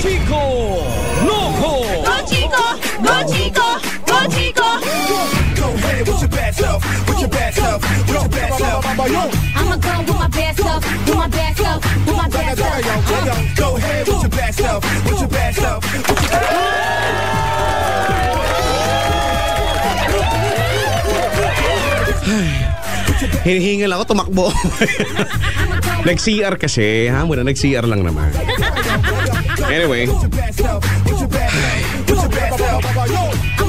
Chico Loco. Go Chico! Go Chico! Go Chico! Go ahead with your bad self, with your bad self, with your bad self. I'ma go with my bad self, with my bad self, with my bad self. Go ahead with your bad self, with your bad self, with your Hinihingal ako, tumakbo. Nag-CR kasi, ha? Muna, nag-CR lang naman. Anyway. I'ma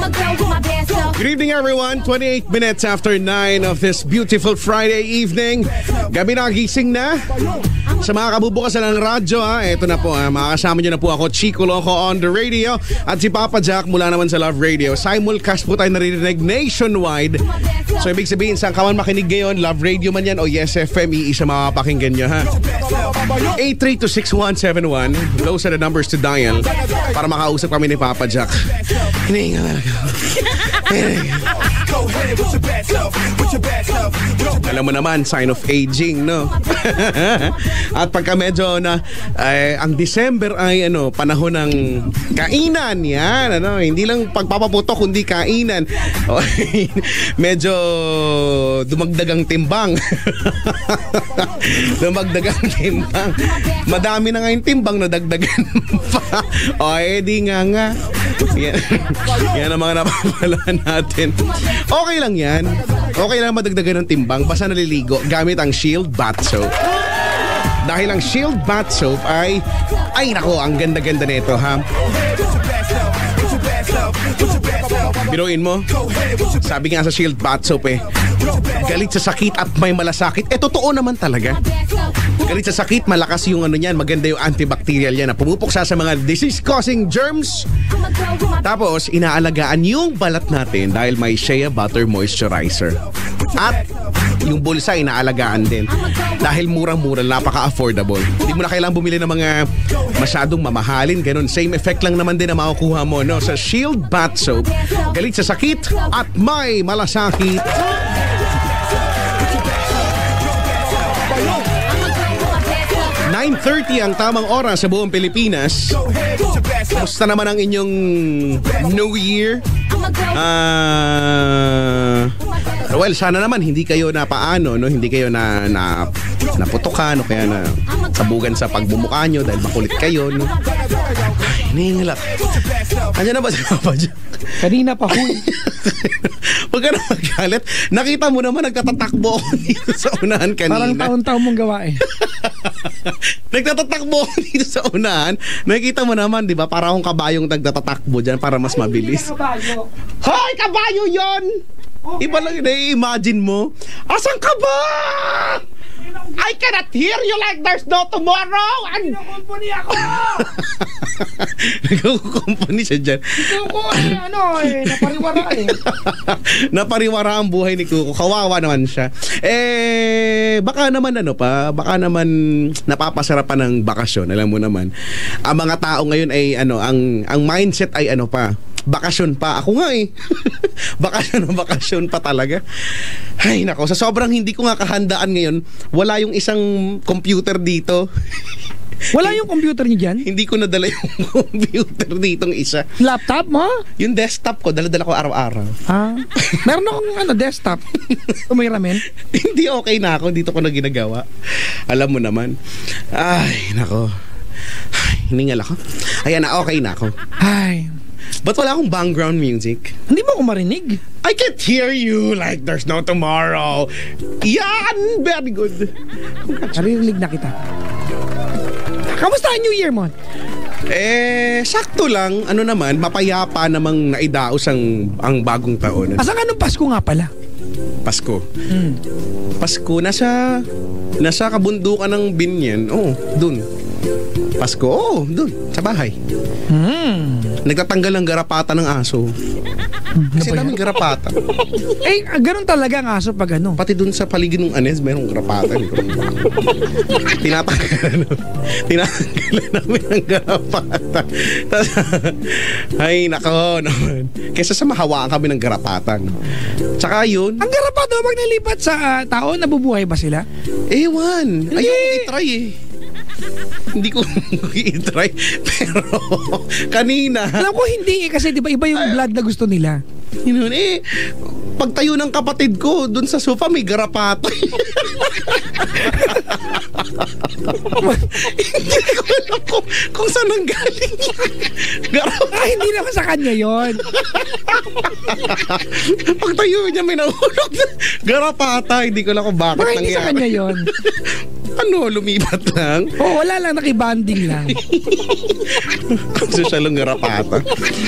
go with my bad self. Good evening, everyone. 28 minutes after 9 of this beautiful Friday evening. Gabi na, gising na. Sa mga kabubukasan ng radyo, ha, eto na po, ha, makakasama nyo na po ako, Chico Loco on the radio, at si Papa Jack mula naman sa Love Radio. Simulcast po tayo naririnig nationwide. So ibig sabihin, saan ka man makinig ngayon, Love Radio man yan o Yes FM, iisa makapakinggan nyo, ha. 8326171, those are the numbers to dial para makausap kami ni Papa Jack. Hinihinga talaga. Alam mo naman, sign of aging, no? At pagka medyo na ang December ay panahon ng kainan yan, hindi lang pagpapaputok kundi kainan. Medyo dumagdag ang timbang. Dumagdag ang timbang. Madami na nga yung timbang na dagdagan pa. Di nga. Yan ang mga napapala natin. Okay lang yan. Okay lang madagdagan ng timbang basta naliligo gamit ang Shield Bath Soap. Dahil ang Shield Bath Soap ay nako, ang ganda-ganda nito, ha. Biruin mo, sabi nga sa Shield Bath Soap galit sa sakit at may malasakit. Totoo naman talaga. Galit sa sakit, malakas yung niyan, maganda yung antibacterial yan na pumupuksa sa mga disease-causing germs. Tapos, inaalagaan yung balat natin dahil may Shea Butter Moisturizer. At yung bulsa, inaalagaan din. Dahil murang-mura, napaka-affordable. Hindi mo na kailangang bumili ng mga masyadong mamahalin, ganun. Same effect lang naman din na makukuha mo, no? Sa Shield Bath Soap, galit sa sakit at may malasakit. 9:30 ang tamang oras sa buong Pilipinas. Kumusta naman ang inyong New Year? Well, sana naman hindi kayo hindi kayo naputukan o kaya na sabugan sa pagbumuka nyo dahil makulit kayo, no? Ay, ningilak. Andiyan na ba si Papa Jack? Kanina pa, huy. Huwag ka na magalit. Nakita mo naman nagtatatakbo ako dito sa unahan kanina. Parang taon-taon mong gawain. Nagtatatakbo ako dito sa unahan. Nakikita mo naman, di ba? Para akong kabayong nagtatatakbo dyan para mas mabilis. Hoy, kabayo yon! Okay. Iba lang, i-imagine mo. Asan ka ba? I cannot hear you like there's no tomorrow. Nagkukumpuni ako! Nagkukumpuni siya dyan. Kuko, napariwara Napariwara ang buhay ni Kuko. Kawawa naman siya. Baka naman baka naman napapasarapan ng bakasyon. Alam mo naman. Ang mga tao ngayon ay ang mindset ay bakasyon pa. Ako nga bakasyon pa talaga. Ay nako, sa sobrang hindi ko nga kahandaan ngayon, wala yung isang computer dito. Wala yung computer niyo dyan? Hindi ko nadala yung computer ditong isa. Laptop mo? Yung desktop ko, dala-dala ko araw-araw. Meron akong desktop. Umiramin? Hindi, okay na ako. Dito ko na ginagawa. Alam mo naman. Ay nako. Hiningal ako. Ayan na, okay na ako. Ay, ba't wala akong background music? hindi mo ako marinig. I can't hear you like there's no tomorrow. Yan! Very good. Naririnig na kita. Kamusta ang New Year mo? Sakto lang. Naman, mapayapa namang naidaos ang bagong taon. Asan ka nung Pasko nga pala? Pasko. Pasko, nasa kabundukan ng Binyan. Dun. Pasko, dun, sa bahay. Nagtatanggal ng garapata ng aso. Kasi daming garapata. Ganun talaga ang aso pag Pati dun sa paligid ng anes, mayroong garapata. Tinatanggalan namin ng garapata. Ay, nako naman. Kesa sa mahawaan kami ng garapatan. Tsaka yun. Ang garapata, pag nalipat sa tao, nabubuhay ba sila? Ewan. Ayaw ko i-try Hindi ko i-try. Pero kanina, Alam ko hindi kasi di ba iba yung blood na gusto nila. yun pagtayo ng kapatid ko dun sa sofa may garapata. Hindi ko alam kung saan ang galing yan. Hindi naman sa kanya yon. Pagtayo niya may nahulog na garapata. Hindi ko alam kung bakit Baka hindi sa kanya yon. Ano, lumipat lang? Wala lang, nakibanding lang. Social ng garapata.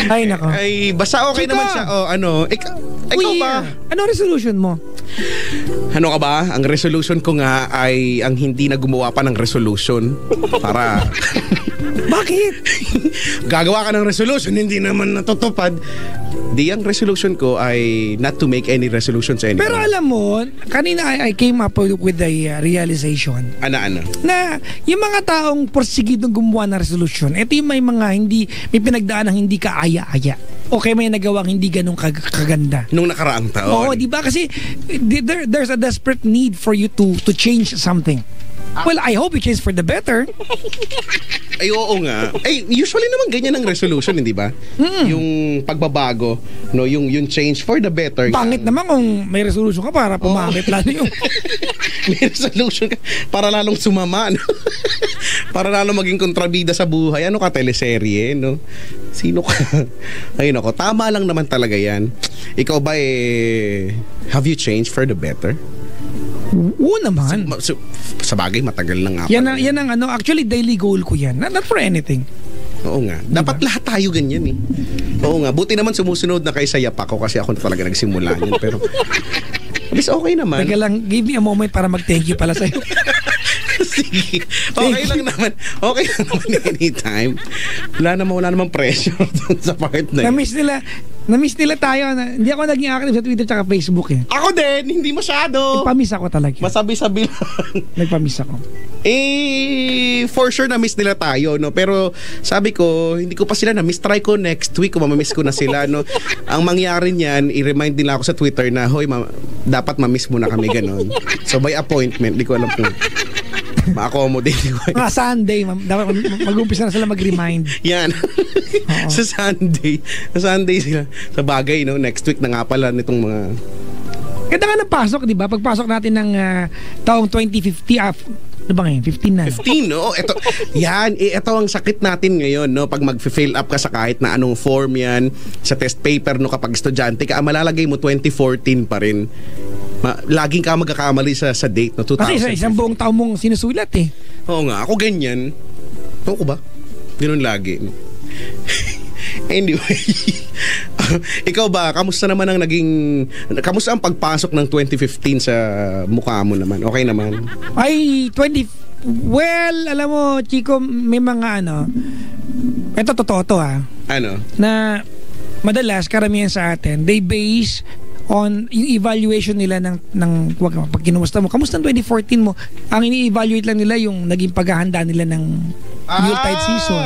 Ay, nako. Ay, basta okay Chika! naman siya. Ikaw ba? Ano resolution mo? Ano ka ba? Ang resolution ko nga ay ang hindi na gumawa pa ng resolution. Para Bakit? gagawa ka ng resolution, hindi naman natutupad. Di ang resolution ko ay not to make any resolutions anymore. Pero alam mo, kanina I came up with a realization Ano? na yung mga taong porsigidong gumawa ng resolution, ito yung may mga may pinagdaan ng hindi kaaya-aya. Okay, may nagawang hindi ganun kaganda. Nung nakaraang taon. Oo, di ba? Kasi there's a desperate need for you to change something. Well, I hope you change for the better. Ay, oo nga. Ay, usually naman ganyan ang resolution, hindi ba? Yung pagbabago, no, yung change for the better. Pangit naman kung may resolution ka para pumangit lalo yung... May resolution ka para lalong sumama, no? Para lalong maging kontrabida sa buhay. Ano ka, teleserye, no? Sino ka? Ayun ako, tama lang naman talaga yan. Ikaw ba have you changed for the better? Oo naman. Sa bagay, matagal na nga. Yan ang ano, actually daily goal ko yan. Not for anything. Oo nga. Dapat lahat tayo ganyan eh. Oo nga. Buti naman sumusunod na kay Sayap ako kasi ako talaga nagsimula niyan. Pero at least okay naman. Teka lang, give me a moment para mag-thank you pala sa'yo. Sige. Okay lang naman. Okay lang naman anytime. Wala namang pressure dun sa part na yun. Na-miss nila tayo. Hindi ako naging active sa Twitter tsaka Facebook eh. Ako din, hindi masyado. Nagpamiss ako talaga. Masabi-sabi lang. Nagpamiss ako. For sure na-miss nila tayo, no? Pero sabi ko, hindi ko pa sila na-miss. Try ko next week kung mamamiss ko na sila, no? Ang mangyari niyan, i-remind nila ako sa Twitter na, hoy, dapat ma-miss mo na kami, ganon. So by appointment, di ko alam kung ma-accommodate ko. Mga Sunday, dapat mag-umpisa na sila mag-remind. Yan. Sa Sunday sila. Sa bagay, no? Next week na nga pala nitong mga... Ganda nga napasok, di ba? Pagpasok natin ng taong 2050, ano ba ngayon? 15 na. 15, no? Ito ang sakit natin ngayon, no? Pag mag-fill up ka sa kahit na anong form yan, sa test paper, no? Kapag estudyante ka, malalagay mo 2014 pa rin. Laging ka magkakamali sa date, no? 2000. Kasi isang buong taon mong sinusulat eh. Oo nga, ako ganyan. Ito ko ba? Ganun lagi. Anyway, ikaw ba, kamusta ang pagpasok ng 2015 sa mukha mo naman? Okay naman? Well, alam mo, Chico, may mga ito totoo to Ano? na madalas, karamihan sa atin, they base on yung evaluation nila pag kinumusta mo. Kamusta ang 2014 mo? Ang ini-evaluate lang nila yung naging paghahanda nila ng Yuletide season.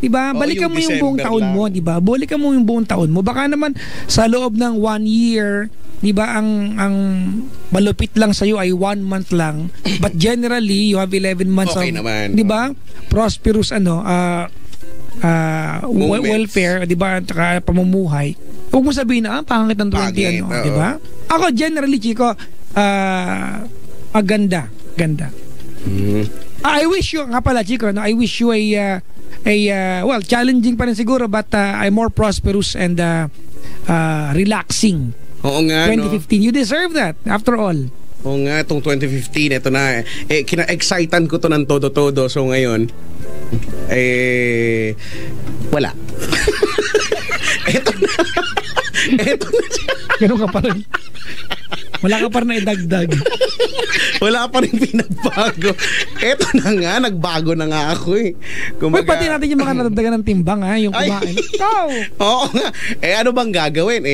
Diba? Balikan mo yung buong taon mo, diba? Balikan mo yung buong taon mo. Baka naman sa loob ng 1 year, diba, ang malupit lang sa'yo ay 1 month lang. But generally, you have 11 months okay of, naman. diba? Prosperous, welfare, diba? At saka pamumuhay. Huwag mo sabihin na, pangit ng 20, diba? Ako, generally, Chico, ganda. I wish you, nga pala, Chico, I wish you well, challenging pa rin siguro, but I'm more prosperous and relaxing. Oo nga, 2015, you deserve that, after all. Oo nga, itong 2015, ito na. Kina-excitan ko to ng todo-todo. So ngayon, wala. Ito na siya. Ganun ka pa rin. Wala ka pa rin na idagdag. Wala pa rin pinagbago. Eto na nga, nagbago na nga ako eh. Kumbaga, pati natin yung mga nadagdagan ng timbang yung kumain. Oo nga. Ano bang gagawin?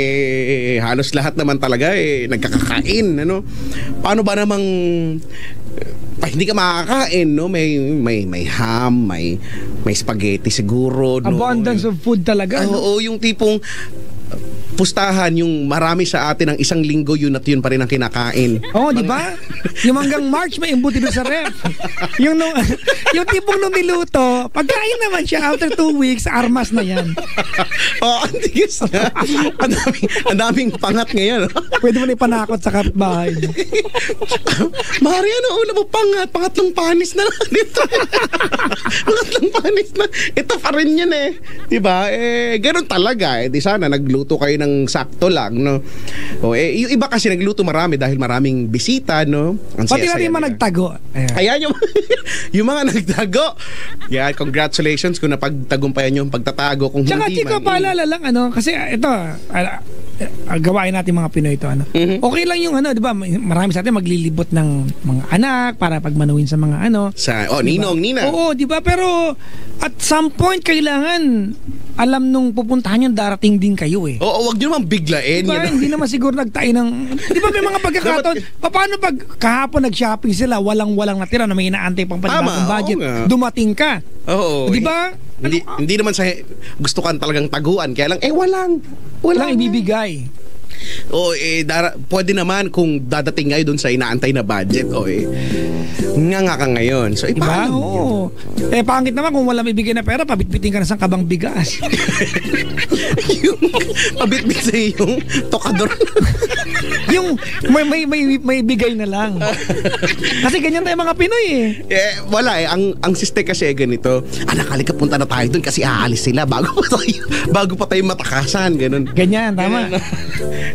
Halos lahat naman talaga nagkakakain. Ano? Paano ba namang hindi ka makakain, no? May ham, may spaghetti siguro, no? Abundance of food talaga. Oo, yung tipong pustahan yung marami sa atin ng isang linggo, yun at yun pa rin ang kinakain. Oo, di ba? Yung hanggang March may imbuti doon sa ref. Yung tipong nung niluto, pagkain naman siya after 2 weeks, armas na yan. Ang tigas na. Ang daming pangat ngayon. Pwede mo na ipanakot sa kapitbahay niyo. Mari, ano una mo pangat? Pangatlong panis na lang dito. Pangatlong panis na. Ito pa rin yan eh. Diba? Ganun talaga. Di sana nagluto kayo ng sakto lang, no? Yung iba kasi nagluto marami dahil maraming bisita, no? Ang Pati saya-saya natin yung mga nila. nagtago. Ayan. Ayan yung mga nagtago. Yan, congratulations kung napagtagumpayan yung pagtatago. Kung Tsaka hindi Chico, man, paalala lang, kasi ito, gawain natin mga Pinoy ito, Okay lang yung di ba, marami sa atin maglilibot ng mga anak para pagmanuin sa mga sa, diba? ninong, nina. Oo, di ba? Pero at some point kailangan alam nung pupuntahan yung darating din kayo eh. Oo, wag nyo naman biglain. Diba? Hindi naman siguro nagtain ng... Di ba may mga pagkakataon? Paano pag kahapon nag-shopping sila, walang natira na may inaantay pang panibagong budget, dumating ka? Oo. Di ba? Hindi naman sa gusto kan talagang taguan. Kaya lang, Walang ibibigay. O pwede naman kung dadating ngayon doon sa inaantay na budget. Nga ka ngayon. So, diba? paano? Oo. Pangit naman kung walang ibigay na pera, pabitbitin ka na sa kabang bigas. Yung pabitbit sa yung tokador. Yung may bigay na lang. Kasi ganyan tayo mga Pinoy eh. Wala ang siste kasi ganito. Halika punta na tayo doon kasi aalis sila bago pa tayo matakasan. Ganun. Ganyan, tama.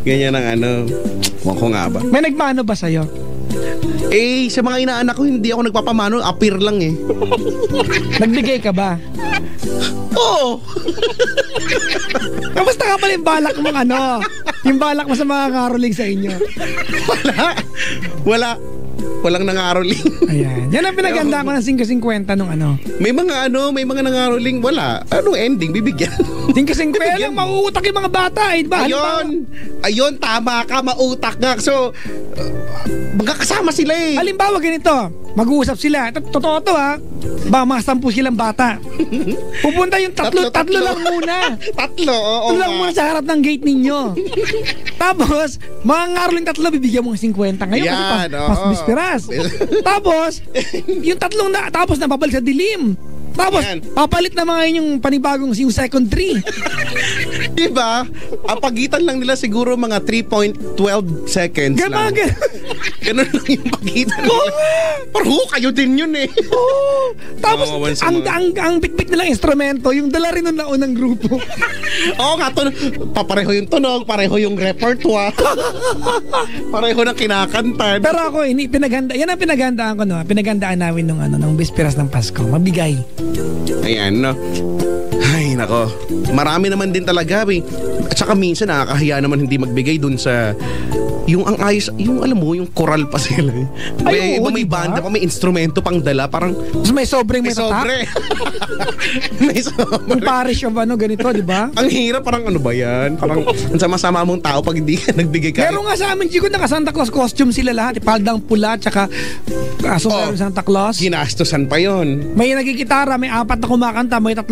Ganyan ang Wako nga ba? May nagmano ba sa'yo? Sa mga inaanak ko, hindi ako nagpapamano. Appear lang eh. Nagbigay ka ba? Oo. Kamusta ka pala yung balak mong yung balak mo sa mga karoling sa inyo? Walang nangaroling. Ayan. Yan ang pinaganda ko ng 5.50 nung May mga nangaroling. Wala. Anong ending? Bibigyan. 5.50 lang, mauutak yung mga bata eh. Diba? Ayun, tama ka, mautak nga. So, magkakasama sila eh. Halimbawa ganito, mag-uusap sila. Totoo to mga 10 silang bata. Pupunta yung tatlo lang muna. Oo. Tatlo lang muna sa harap ng gate ninyo. Tapos, mga ngaroling 3, bibigyan mo ng 50 ngayon kasi pas bisperas. Tapos, yung 3 tapos napabalik sa dilim. Tapos, papalit na mga yung panibagong yung second tree. Diba? Ang pagitan lang nila siguro mga 3.12 seconds lang. Ganun lang yung pagitan nila. Pero kayo din yun eh. Tapos, ang bitbit nilang instrumento, yung dala rin ng naunang grupo. Oo nga, pareho yung tunog, pareho yung repertoire. Pareho ng kinakantan. Pero ako, yan ang pinaghandaan ko, pinaghandaan namin nung bisperas ng Pasko. Mabigay. Ayan, Ay, nako. Marami naman din talaga, At saka minsan nakakahiya naman hindi magbigay dun sa yung ang ayos, yung alam mo, yung koral pa sila. May banda pa, may instrumento pang dala, parang may sobreng may sobre. May sobre. Yung parish of ganito, di ba? Ang hirap, parang ba yan? Parang ang sama-sama mong tao pag hindi ka nagbigay ka. Meron nga sa amin, Chico, naka Santa Claus costume sila lahat. Paldang pula, tsaka Santa Claus. Ginastosan pa yon. May nagigitara, may 4 na kumakanta, may 3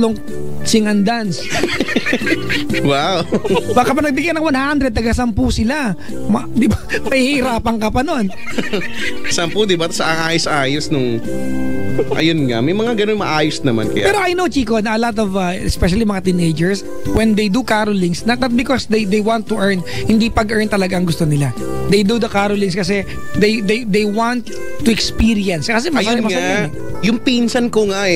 sing and dance. Wow. Baka pa nagbigyan ng 100, taga 10 sila. Di ba? Mahihirapan ka pa nun. 10, di ba? Sa ayos-ayos nung... Ayun nga, may mga ganun maayos naman. Kaya... Pero I know, Chico, na a lot of, especially mga teenagers, when they do carolings, not because they want to earn, hindi pag-earn talaga ang gusto nila. They do the carolings kasi they want to experience. Kasi ayun nga, yung pinsan ko nga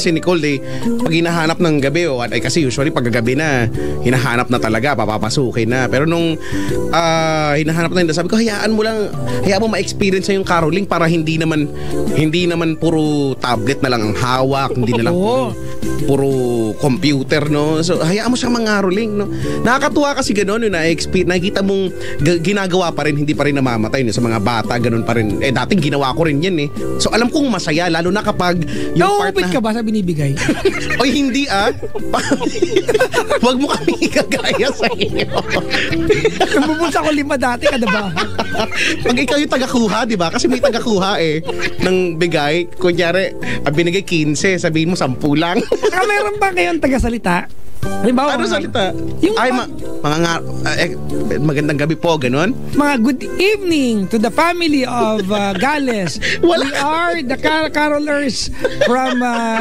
si Nicole pag hinahanap ng gabi kasi usually pag gabi na hinahanap na talaga, papapasukin na. Pero nung hinahanap na sabi ko, hayaan mo ma-experience yung caroling para hindi naman puro tablet na lang ang hawak, hindi na lang puro computer, no? So hayaan mo siyang mangaroling, no? Nakakatuwa kasi gano'n, nakikita mong ginagawa pa rin, hindi pa rin namamatay, no? Sa mga bata, gano'n pa rin. Dating ginawa ko rin yan So alam kong masaya, lalo na kapag yung part na... ka ba sa binibigay? Oy, hindi Huwag mo kami ikagaya sa iyo. Nabubulsa ko 5 dati, kada ba? Pag ikaw yung tagakuha, di ba? Kasi may tagakuha ng bigay. Kunyari, binigay 15, sabihin mo 10 lang. Meron ba kayong tagasalita? Halimbawa, Ano salita? Yung Ay, magandang gabi po, ganun? mga good evening to the family of Gales. Wala. We are the carolers from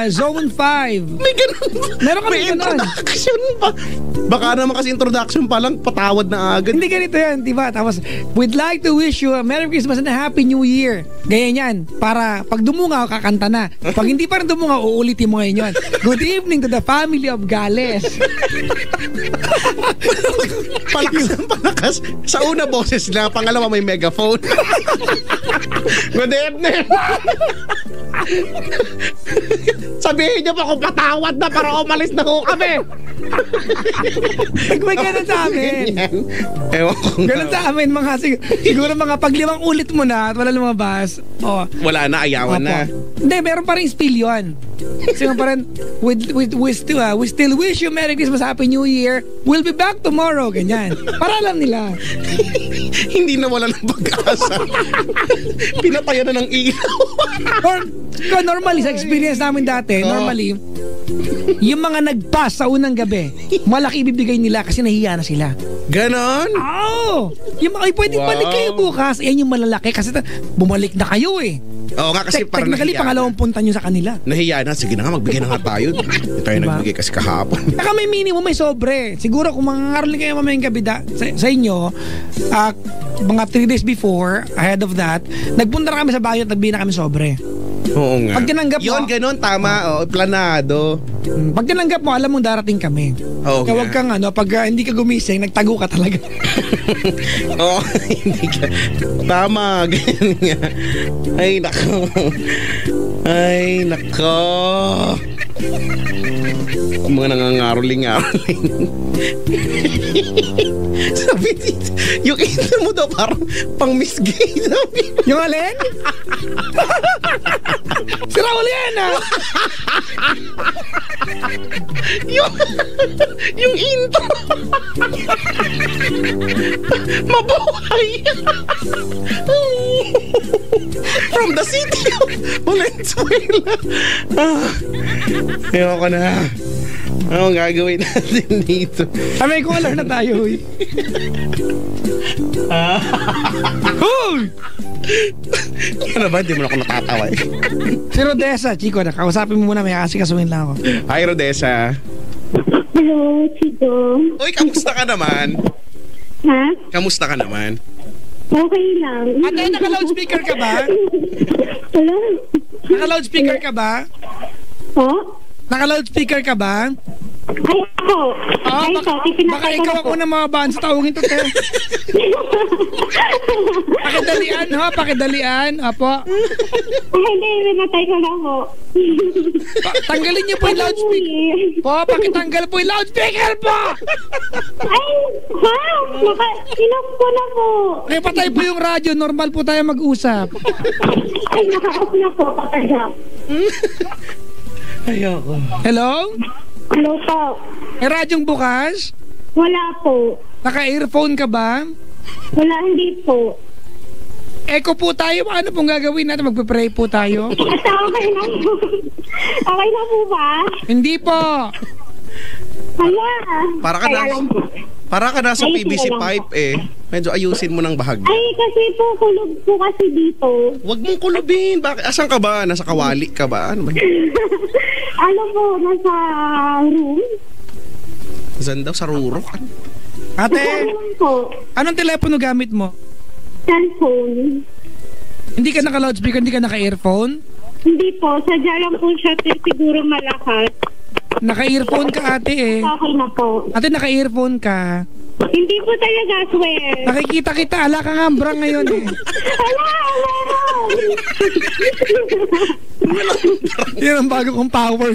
Zone 5. May ganun. Meron kami May ganun. introduction pa. Baka naman kasi introduction pa lang, patawad na agad. Hindi ganito yan, di ba? Tapos, we'd like to wish you a Merry Christmas and a Happy New Year. Ganyan yan. Para pag dumungaw, kakanta na. Pag hindi pa rin dumungaw, uulitin mo ngayon yun. Good evening to the family of Gales. Palakas ng palakas. Sa una boses lang, pangalawa may megaphone. Good evening. Sabihin niyo pa kung patawad na para umalis na ho kami. May ganun sa amin. Ewan ko nga. Ganun sa amin, siguro mga pag 5 ulit mo na at wala lumabas. Oh. Wala na, ayawan na. Hindi, meron pa rin spill yun. Kasi pa rin, we still wish you Merry Christmas, Happy New Year. We'll be back tomorrow. Ganyan. Para alam nila. Hindi na wala ng pag-asa. Pinatayan na ng ilaw. Or, normally, sa experience namin dati, normally, yung mga nag-pass sa unang gabi, malaki ibibigay nila kasi nahiya na sila. Ganon? Oo! Yung mga, pwedeng balik kayo bukas. Yan yung malalaki kasi bumalik na kayo eh. Oo nga, kasi parang Technically, nahiya. pangalawang punta nyo sa kanila. Nahiya na. Sige na nga, magbigay na nga tayo. Hindi tayo Diba? nagbigay kasi kahapon. Saka may minimum, may sobre. Siguro kung mangangaroling kayo mamayang gabi sa inyo, mga 3 days before, ahead of that, nagpunta na kami sa bayo at nagbigay na kami sobre. Oo nga. Pag tinanggap mo- Yun, ganon, tama. Planado. Pag tinanggap mo, alam mong darating kami. Oo Kaya huwag nga. kang pag hindi ka gumising, nagtago ka talaga. Oo, hindi ka. Tama, ganyan nga. Ay, nako. Ay, nako. Mga nangangaroling-ngaroling. Sabi dito, yung intro mo daw parang pang Miss Gay. Sabi. Yung alin? Si Raul yan yung intro. Mabuhay. From the city of Valenzuela. Ayoko na. Anong gagawin natin dito? May caller na tayo. Hoy! Ano ba? Hindi mo na ako natatawa eh. Si Rodessa, Chico, nakausapin mo muna, may asikasuhin lang ako. Hi, Rodessa. Hello, Chico. Uy, kamusta ka naman? Ha? Kamusta ka naman? Okay lang. Ate, naka-loudspeaker ka ba? Hello? Naka-loudspeaker ka ba? Po? Naka-loudspeaker ka ba? Ay, ako. Ay, baka, so, baka ikaw ako ng mga bansa tawagin to, te. Pakidalian, ha? Pakidalian. Apo. Ay, hindi, natay ko na po. Tanggalin niyo po yung loudspeaker. Po, pakitanggal po yung loudspeaker po! Ay, ha? Inom ko na po. Okay, patay po yung radyo. Normal po tayo mag-usap. Ay, naka-off na po. Patagap. Ayoko. Hello? Hello po. May radyong bukas? Wala po. Naka-earphone ka ba? Wala, hindi po. Echo po tayo. Ano pong gagawin natin? Magpe-pray po tayo? Basta okay na po. Okay na po ba? Hindi po. Hala. Para ka Ay, na, alam po. para ka nasa Ay, PVC sige lang pipe eh. Medyo ayusin mo ng bahagya. Ay, kasi po, kulog po kasi dito. Huwag mong kulubin. Bakit? Asan ka ba? Nasa kawali ka ba? Ano ba? Ano po, nasa room? Saan daw? Sa rurok? Ano? Ate, Room po. anong telepono gamit mo? Cellphone. Hindi ka naka-loudspeaker, hindi ka naka-earphone? Hindi po, sadya lang po siya siguro malakas. Naka-earphone ka, ate eh. Okay na po. Ate, naka-earphone ka. Hindi po talaga, swear. Nakikita kita, ala ka nga ambrang ngayon eh. Hala, Yan ang bago kong power.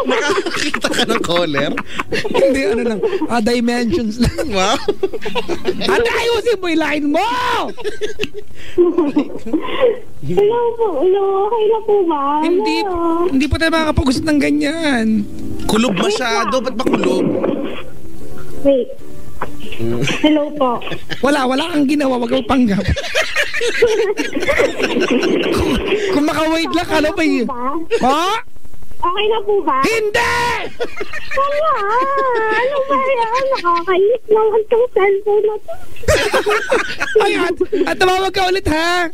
Nakakakita ka ng caller? Hindi, ano lang. Dimensions lang. Wow. Ate, ayusin mo yung line mo! Hello po, hello, okay na po ba? Hindi po tayo makakapag-usap ng ganyan. Kulob masyado. Ba't ba kulob? Wait. Hello po. Wala kang ginawa, wag kang panggap. kung maka-wait lang, ano ba yun? Ba? Ha? Okay na po ba? Hindi! Wala. Ano ba yan? Nakakainis naman itong cellphone na to. Ay, at tumawag ka ulit, ha?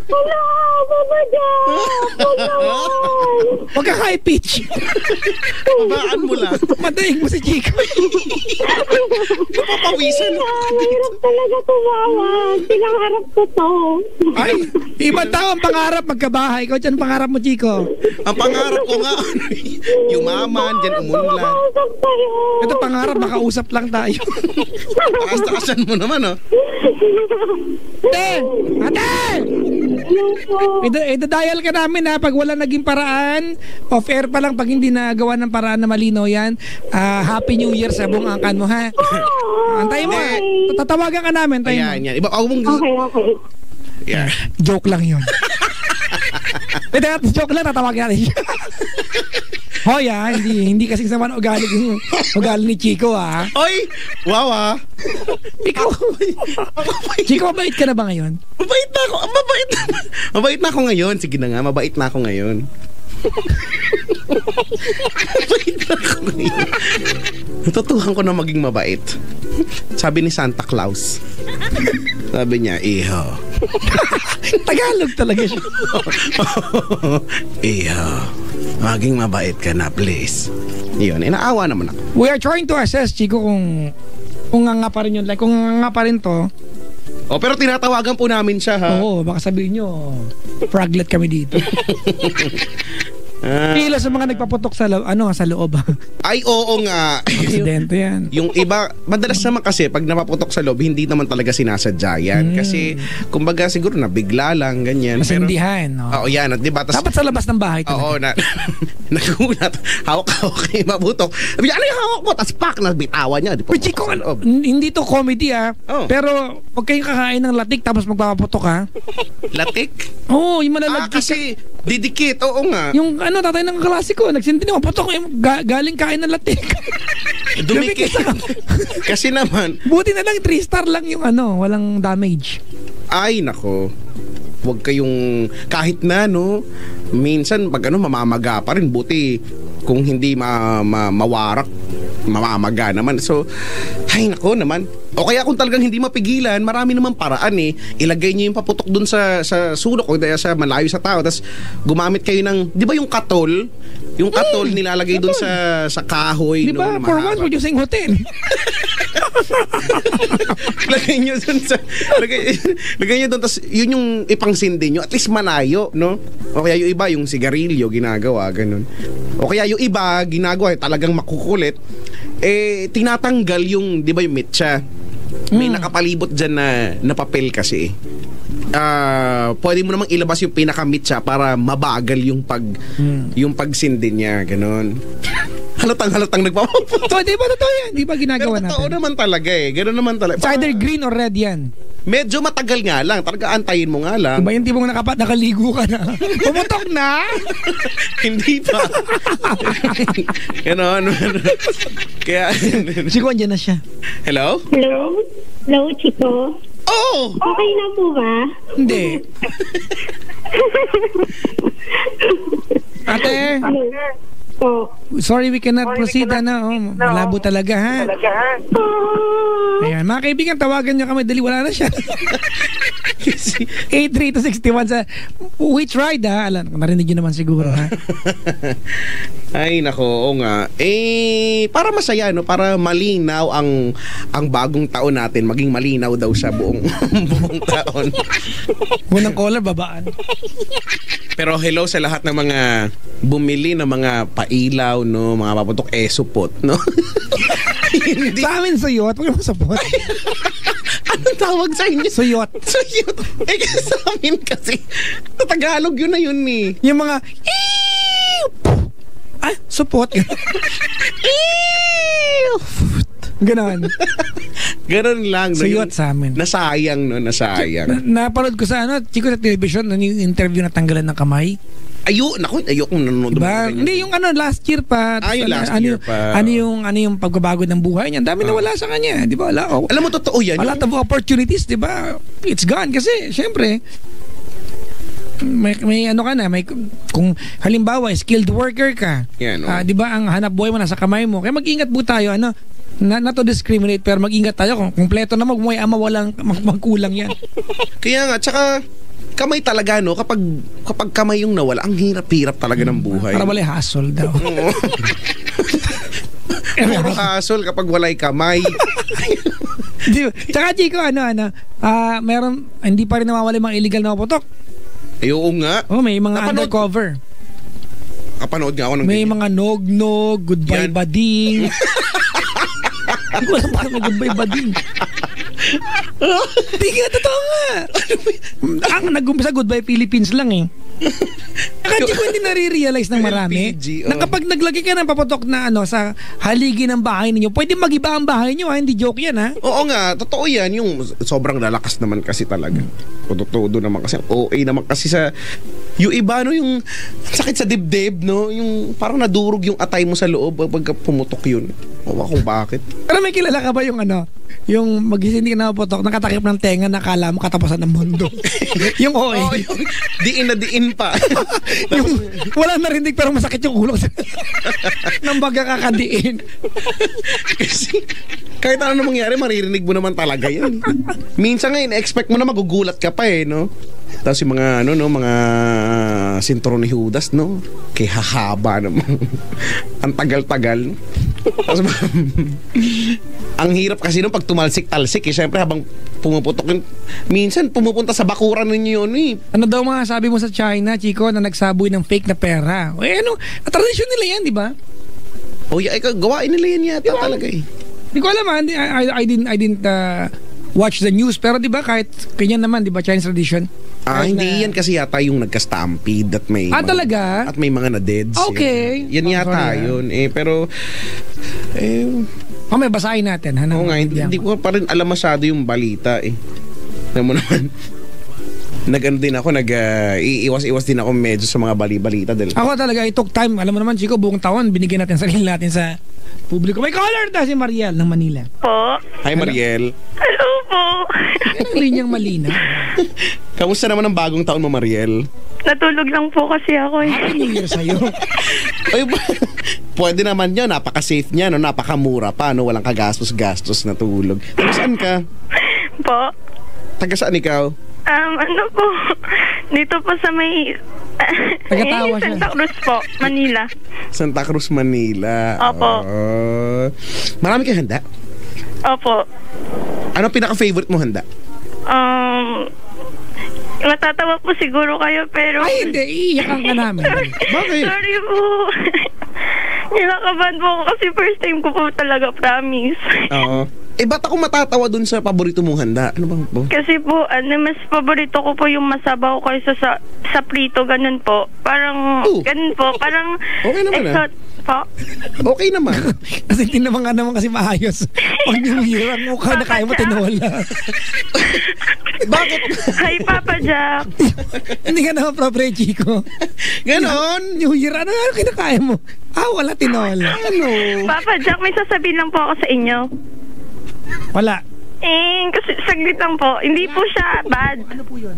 Wala. Babadya. Wala. Huwag ka high pitch. Babaan mo lang. Madaing mo si Chico. Papawisan. Mahirap talaga tumawag. Pinangarap ko to. Ay, ibang tao ang pangarap magkabahay. Ikaw dyan pangarap mo, Chico. Ang pangarap ko nga, yumaman, dyan umunlad. Makausap tayo. Ito pangarap, makausap lang tayo. Takas-takasan mo naman, oh. Ate! Ate! Ida-dial ka namin, ha? Pag wala naging paraan, off-air pa lang pag hindi nagawa ng paraan na malino yan. Happy New Year sa buong angkan mo, ha? Antay mo. Tatawagan ka namin. Antay mo. Ayan, yan. Iba, ako mong... Okay. Yeah. Joke lang yun. Joke lang, tatawagin natin siya. Hoy, ha? Hindi kasing sama ugali ni Chico, ha? Oy! Wow, ah. Ikaw. Chico, mabait ka na ba ngayon? Mabait na ako. Mabait na ako ngayon. Sige na nga, mabait na ako ngayon. Mabait na ako ngayon. Natutuhan ko na maging mabait. Sabi ni Santa Claus. Sabi niya, iho. Tagalog talaga siya. Iho, maging mabait ka na, please. Yun, inaawa naman ako. We are trying to assess, Chico, kung nga pa rin yun. Like, kung nga pa rin to. Oh, pero tinatawagan po namin siya, ha? Oo, baka sabihin nyo, fraglet kami dito. Pila sa mga nagpaputok sa loob. Ay, oo nga. Aksidente yan. Yung iba, madalas naman kasi pag napaputok sa loob, hindi naman talaga sinasadya yan. Kasi, kumbaga siguro nabigla lang, ganyan. Masindihan. Oo, yan. At diba, dapat sa labas ng bahay talaga. Oo, nagulat. Hawak-hawak kayo maputok. Sabi niya, ano yung hawak mo? Tapos pak, nabitawan niya. Pero Chico, hindi to comedy, pero huwag kayong kakain ng latik tapos magpapaputok, ha? Latik? Oo, yung malalagkik. Kasi didikit, oo nga. Yung tatay ng klasiko, nagsinti naman, putok yung galing kain ng latik. Dumikit. Kasi naman. Buti na lang, 3-star lang yung walang damage. Ay, nako. Huwag kayong, kahit na, no, minsan, pag mamamaga pa rin, buti, kung hindi mawarak, mamamaga naman. So, ay, nako naman. O kaya kung talagang hindi mapigilan, marami naman paraan eh. Ilagay niyo yung paputok dun sa sulok o sa malayo sa tao. Tapos gumamit kayo ng, di ba yung katol? Yung katol nilalagay dun sa kahoy. Di ba, for once, we're using hotel. Lagay niyo dun lagay niyo dun, tapos yun yung ipangsindi niyo. At least malayo, no? O kaya yung iba, yung sigarilyo, ginagawa, ganun. O kaya yung iba, ginagawa, talagang makukulit. Tinatanggal yung, di ba yung mitsa? May nakapalibot dyan na papel kasi. Pwede mo namang ilabas yung pinakamitsa para mabagal yung pagsindi niya, ganun. Halatang nagpapaputok. So, di ba totoo yan? Di ba ginagawa natin? Totoo naman talaga eh. Ganun naman talaga. It's either green or red yan. Medyo matagal nga lang. Talaga antayin mo nga lang. Diba yung tipong nakaligo ka na? Pumutok na? Hindi pa. Ganon. Kaya... Chico, andyan na siya. Hello? Hello, Chico. Oh! Okay na po ba? Hindi. Ate? Oh. Sorry, we cannot proceed. Malabo talaga, ha? Ayan, mga kaibigan, tawagan nyo kami. Dali, wala na siya. 83261 we tried, ha? Alam, narinig nyo naman siguro, ha? Ay, nako, oo nga. Para masaya, no? Para malinaw ang bagong taon natin. Maging malinaw daw sa buong taon. Unang caller, babaan. Pero hello sa lahat ng mga bumili ng mga pailaw, no? Mga paputok supot, no? Hindi. Sa amin, suyot. Huwag naman sapot. Anong tawag sa inyo? Suyot. Sa amin kasi, sa Tagalog yun na yun eh. Yung mga, supot. Ganon. Ganon lang. Suyot sa amin. Nasayang, no? Nasayang. Napanood ko sa Chico, sa television, yung interview na tanggalan ng kamay. Ayoko nanonood. Diba? Hindi, yung last year pa. Yung last year pa. Ano yung pagbabago ng buhay niya? Dami na wala sa kanya. Di ba? Alam mo, totoo yan. A lot of opportunities, di ba? It's gone kasi, syempre, may ano ka na, may kung halimbawa skilled worker ka. Yan, oh. 'Di ba ang hanap buhay mo nasa kamay mo. Kaya mag-ingat po tayo not to discriminate pero mag-ingat tayo kung kumpleto na may ama walang magkulang yan. Kaya nga, tsaka kamay talaga, no? Kapag kamay yung nawala, ang hirap-hirap talaga ng buhay. Para wala hassle daw. Puro hassle kapag walay kamay. Tsaka Chico, meron, hindi pa rin nawawala yung mga illegal na putok. Ay, oo nga. Oh, may mga undercover. Kapanood nga ako ng may ganyan. mga nog-nog, goodbye Yan. bading. Hindi ko alam parang goodbye bading. Hindi nga, totoo nga. Ang nag-umpisa goodbye Philippines lang eh. Kaya ko hindi nare-realize ng marami LPG, na kapag naglagay ka ng paputok na sa haligi ng bahay ninyo, pwede mag-iba ang bahay nyo, hindi joke yan ha. Oo nga, totoo yan. Yung sobrang lalakas naman kasi talaga. Todo naman kasi. OA naman kasi sa... Yung iba, no, yung sakit sa dibdib, no? Yung parang nadurog yung atay mo sa loob pag pumutok yun. O kung bakit. Pero may kilala ka ba yung yung magising ka na putok, nakatakip ng tenga na akala mo katapusan ng mundo. Yung OA. Oh, yung diin na diin pa. Yung wala narinig pero masakit yung ulo nang baga kakadiin. Kasi kahit ano mangyari, maririnig mo naman talaga yan. Minsan nga, expect mo na magugulat ka pa eh, no? Tapos yung mga, mga sinturon ni Judas, no? Kaya hahaba naman. Ang tagal-tagal. Tapos, ang hirap kasi pag tumalsik-talsik eh. Siyempre habang pumuputok yun, minsan pumupunta sa bakuran ninyo yun eh. Ano daw mga sabi mo sa China, Chico, na nagsaboy ng fake na pera? Tradisyon nila yan, di ba? Oh, yeah, gawain nila yan yata talaga eh. Hindi ko alam I didn't watch the news, pero di ba kahit ganyan naman, di ba, Chinese tradition? Hindi yan kasi yata yung nagka-stampede at may talaga? At may mga na-deads. Okay. Yan yata yun. Pero may basahin natin. Oo nga, hindi ko pa rin alam masyado yung balita eh. Alam mo naman, iiwas-iwas din ako medyo sa mga bali-balita. Ako talaga, it took time. Alam mo naman, Chico, buong taon, binigyan natin sarili natin sa publiko. May caller si Mariel ng Manila. Po. Hi, Mariel. Hello po. Anong linyang malina? Kamusta naman ang bagong taon mo, Mariel? Natulog lang po kasi ako eh. Happy New Year sa'yo. Ay, pwede naman yun. Napaka-safe niya, no? Napakamura pa, no? Walang kagastos-gastos na tulog. Taga saan ka? Po. Taga saan ikaw? Ano po? Dito po sa may... Tagatawa siya. Santa Cruz po, Manila. Santa Cruz, Manila. Opo. Marami kang handa? Opo. Ano pinaka-favorite mo handa? Matatawa po siguro kayo pero... Ay, hindi. Iiyakan ka namin. Bakit? Sorry po. Nilakaban po ako kasi first time ko po talaga, promise. Oo. Ba't ako matatawa dun sa paborito mong handa? Ano bang po? Kasi po, mas paborito ko po yung masabaw kaysa sa prito, ganun po. Parang, ganun po, parang... Okay naman po. Okay naman. Kasi tinaman ka naman kasi maayos. Pag yung hirang mukha na kaya mo tinola. Bakit? Hi, Papa Jack. Hindi ka naman proper, Chico. Ganon? New Year, ano kinakaya mo? Wala tinola. Ano? Papa Jack, may sasabihin lang po ako sa inyo. Wala. Kasi saglit lang po. Hindi po siya bad. Ano po yun?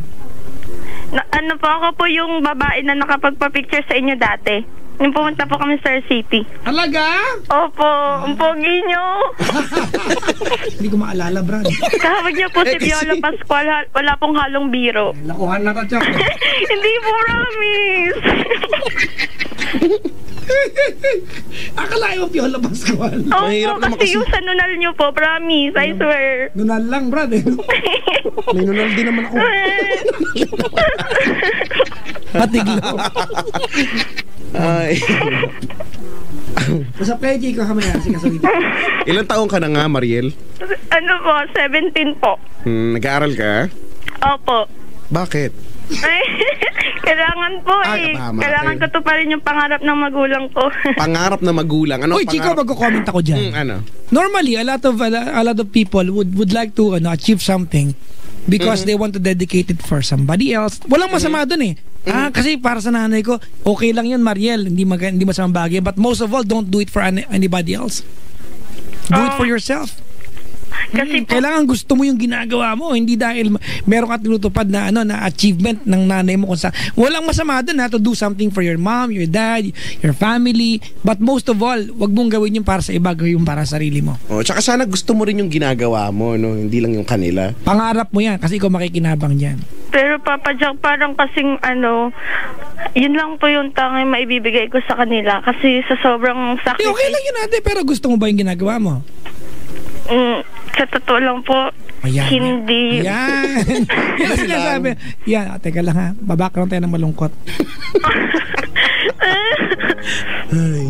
Ano po, ako po yung babae na nakapagpa-picture sa inyo dati. Yung pumunta po kami sa Star City. Talaga? Opo, ang pogi nyo. Hindi ko maalala, Brad. Kahawag niya po si Viola Pascual. Wala pong halong biro. Lakuhan na ka, Chuck. Hindi po, promise. Akalain mo Viola Pascual. Mahirap Opo, naman kasi kasi- yung sa nunal nyo po, promise. I swear. Nunal lang, Brad. May nunal din naman ako. Patiglo. Ay. Usap kayo, Chico, kamaya. Sige, sabihin. Ilang taong ka na nga, Mariel? Ano po, 17 po. Nag-aaral ka? Opo. Bakit? Ay, kailangan po eh. tama. Kailangan ko to pa rin yung pangarap ng magulang ko. Pangarap na magulang. Ano Uy, Chico, magko-comment ako dyan. Ano? Normally, a lot of people would like to achieve something because they want to dedicate it for somebody else. Walang masama dun eh. Kasi para sa nanay ko, okay lang yun, Mariel. Hindi masamang bagay. But most of all, don't do it for anybody else. Do it for yourself. Kasi po, Kailangan gusto mo yung ginagawa mo, hindi dahil meron ka tinutupad na na achievement ng nanay mo kung sa walang masama doon to do something for your mom, your dad, your family, but most of all, wag mong gawin yung para sa iba, gawin yung para sa sarili mo. Tsaka sana gusto mo rin yung ginagawa mo, no? Hindi lang yung kanila. Pangarap mo yan kasi ikaw makikinabang diyan. pero Papa Jack, parang kasing yun lang po yung tanging maibibigay ko sa kanila kasi sa sobrang sakit. Okay lang yun ate, pero gusto mo ba yung ginagawa mo? Sa totoo lang po, Ayan. hindi. Yan. Yan ang sinasabi. Yan, teka lang ha. Babackground tayo ng malungkot. Ay,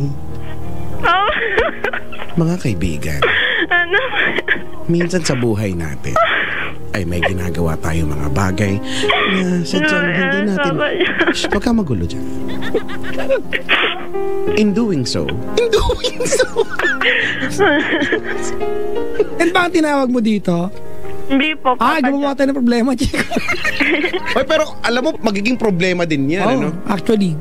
Oh. mga kaibigan, Ano? minsan sa buhay natin ay may ginagawa tayo mga bagay na sadyang hindi natin... Shh, wag ka magulo dyan. In doing so... And ba ang tinawag mo dito? Hindi po, Papa Gumawa Jack. tayo ng problema, Chico. Oy, pero alam mo, magiging problema din yan, ano? Actually.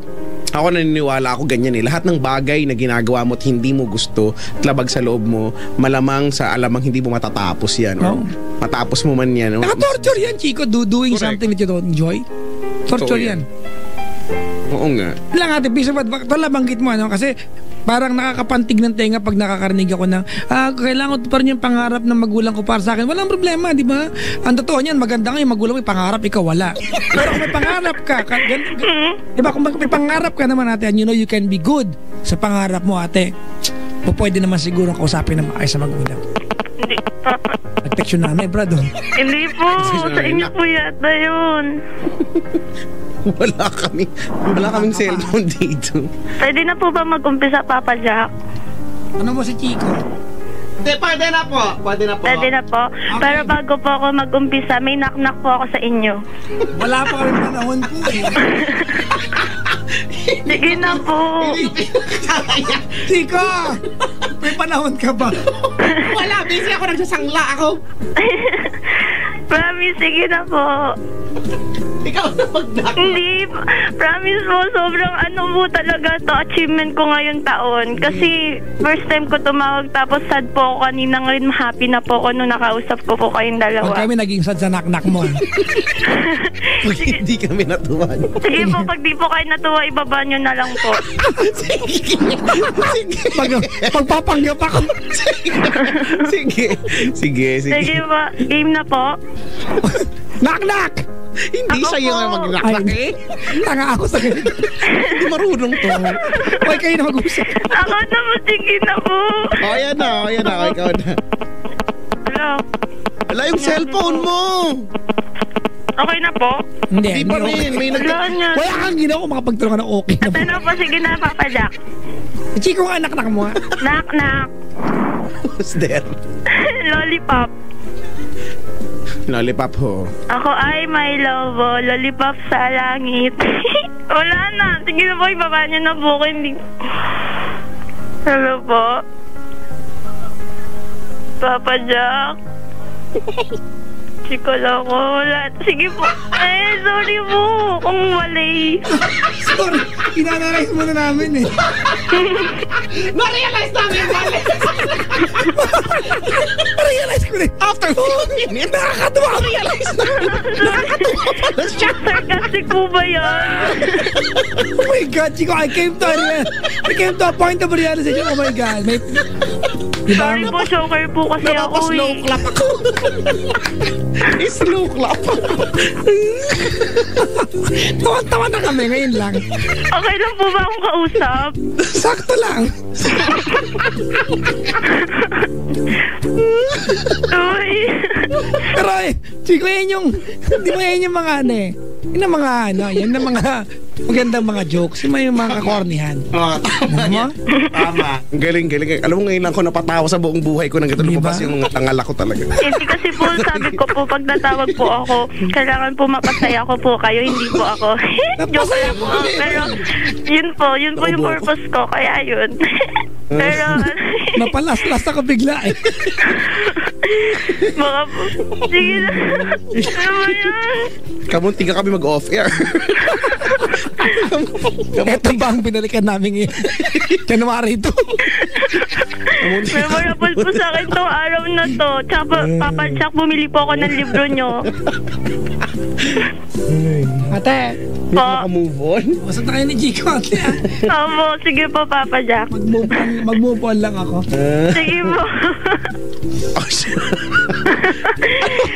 Ako naniniwala ako ganyan eh. Lahat ng bagay na ginagawa mo at hindi mo gusto at labag sa loob mo, malamang sa alamang hindi mo matatapos yan. Or matapos mo man yan. Naka-torture yan, Chico, doing Correct. something that you don't enjoy. Torture Totoo yan. Oo nga. Lang ate, piece of advice, banggit mo kasi parang nakakapantig ng tenga pag nakakarinig ako ng kailangan ko pa rin yung pangarap ng magulang ko para sa akin. Walang problema, di ba? Ang totoo niyan, maganda nga yung magulang mo, pangarap, ikaw wala. Pero kung may pangarap ka, di ba, kung may pangarap ka naman ate, and you know you can be good sa pangarap mo ate, pwede naman siguro kausapin na maayos sa magulang. Hindi, Papa. Nag-text yung nanay, brad. Hindi po. Sa inyo po yata yun. Wala kaming cellphone dito. Pwede na po ba mag-umpisa, Papa Jack? Ano mo si Chico? Pwede na po. Pwede na po. Pero bago po ako mag-umpisa, may knock-knock po ako sa inyo. Wala pa kami panahon po eh. Sige na po. Chico! May panahon ka ba? Wala, busy ako. Nagsasangla ako. Promise, sige na po. Ikaw na mag-knock. Hindi, promise po, sobrang po talaga to achievement ko ngayon taon. Kasi first time ko tumawag, tapos sad po ako kanina, ngayon happy na po ako nung nakausap ko po kayong dalawa. Huwag kami naging sad sa knock-knock mo. Pag hindi kami natuwa. Sige po, pag di po kayo natuwa, ibaba nyo na lang po. Sige. Pagpapanggap ako. Sige. Sige po, game na po. Knock-knock! Hindi Ako siya yung po. mag-knock eh. Tanga ako sa ganito. Hindi marunong to. Huwag kayo na mag-usap. Ako na po, sige na po. Ayan na. Ikaw na. Hello? Wala yung cellphone mo. Okay na po? Hindi Hindi pa rin. May Wala niya. Wala kang ginawa kung makapagtulungan ng okay na Ito po. na po, sige na, Papa Jack. Chico nga, knock-knock mo ha. Knock-knock. Who's there? Lollipop. Lollipop ho. Ako ay may lobo, lollipop sa langit. Wala na. Sige na po, ibaba niyo na po. Hindi. Hello po. Papa Jack. Chico lang ko. Wala. Sige po. Sorry po. Kung mali. Sorry, inanalyze mo na namin eh. Na-realize namin mali. Na-realize ko rin. After 4 minutes, Nakakatuwa. realize namin. Nakakatuwa pala siya. Sarcastic po ba yan? Oh my God, Chico, I came to a point of realization. Oh my God. Diba? Sorry po, choker po kasi ako Napapa-slow eh. clap ako. Slow clap. Tawa-tawa na kami ngayon lang. Okay lang po ba akong kausap? Sakto lang. Uy. Pero Chico, di mo yan yung mga yan ang mga magandang mga jokes, yung mga kakornihan. Tama Ano? Tama. Galing. Alam mo, ngayon lang ako napatawa sa buong buhay ko ng ganito. Diba? Lumabas yung mga tangala ko talaga. Hindi kasi po, sabi ko po, pag natawag po ako, kailangan po mapasaya ko po kayo, hindi po ako. Joke lang po. Pero, yun po yung purpose ko, kaya yun. Pero, Napalas-las ako bigla eh. mga po, sige na. Ano ba yan? Kamunti ka kami mag-off-air. Ito ba ang binalikan namin ngayon? January 2. Memorable po sa akin tong araw na to. Tsaka po, Papa Jack, bumili po ako ng libro nyo. Ate, Hindi ka maka-move on? wasag na kayo ni Chico. Ate, Opo, sige po, Papa Jack. Mag-move on lang ako. Sige po. Oh, shit.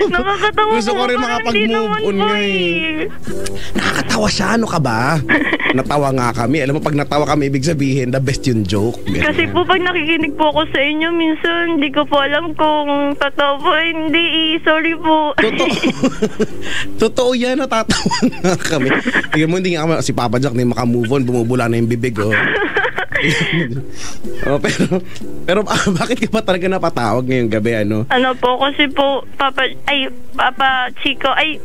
Nakakatawa Gusto ko rin makapag-move on nga eh. Nakakatawa siya, ano ka ba? Natawa nga kami. Alam mo, pag natawa kami, ibig sabihin, the best yung joke. Kasi po pag nakikinig po ako sa inyo, minsan hindi ko po alam kung totoo po, hindi. Sorry po. Totoo. Totoo yan, natatawa nga kami. Tingnan mo, hindi nga kami, si Papa Jack, hindi maka-move on, bumubula na yung bibig, oh. Oh, pero bakit ka ba talaga napatawag ngayong gabi, ano? Ano po, kasi po, Papa Chico, sorry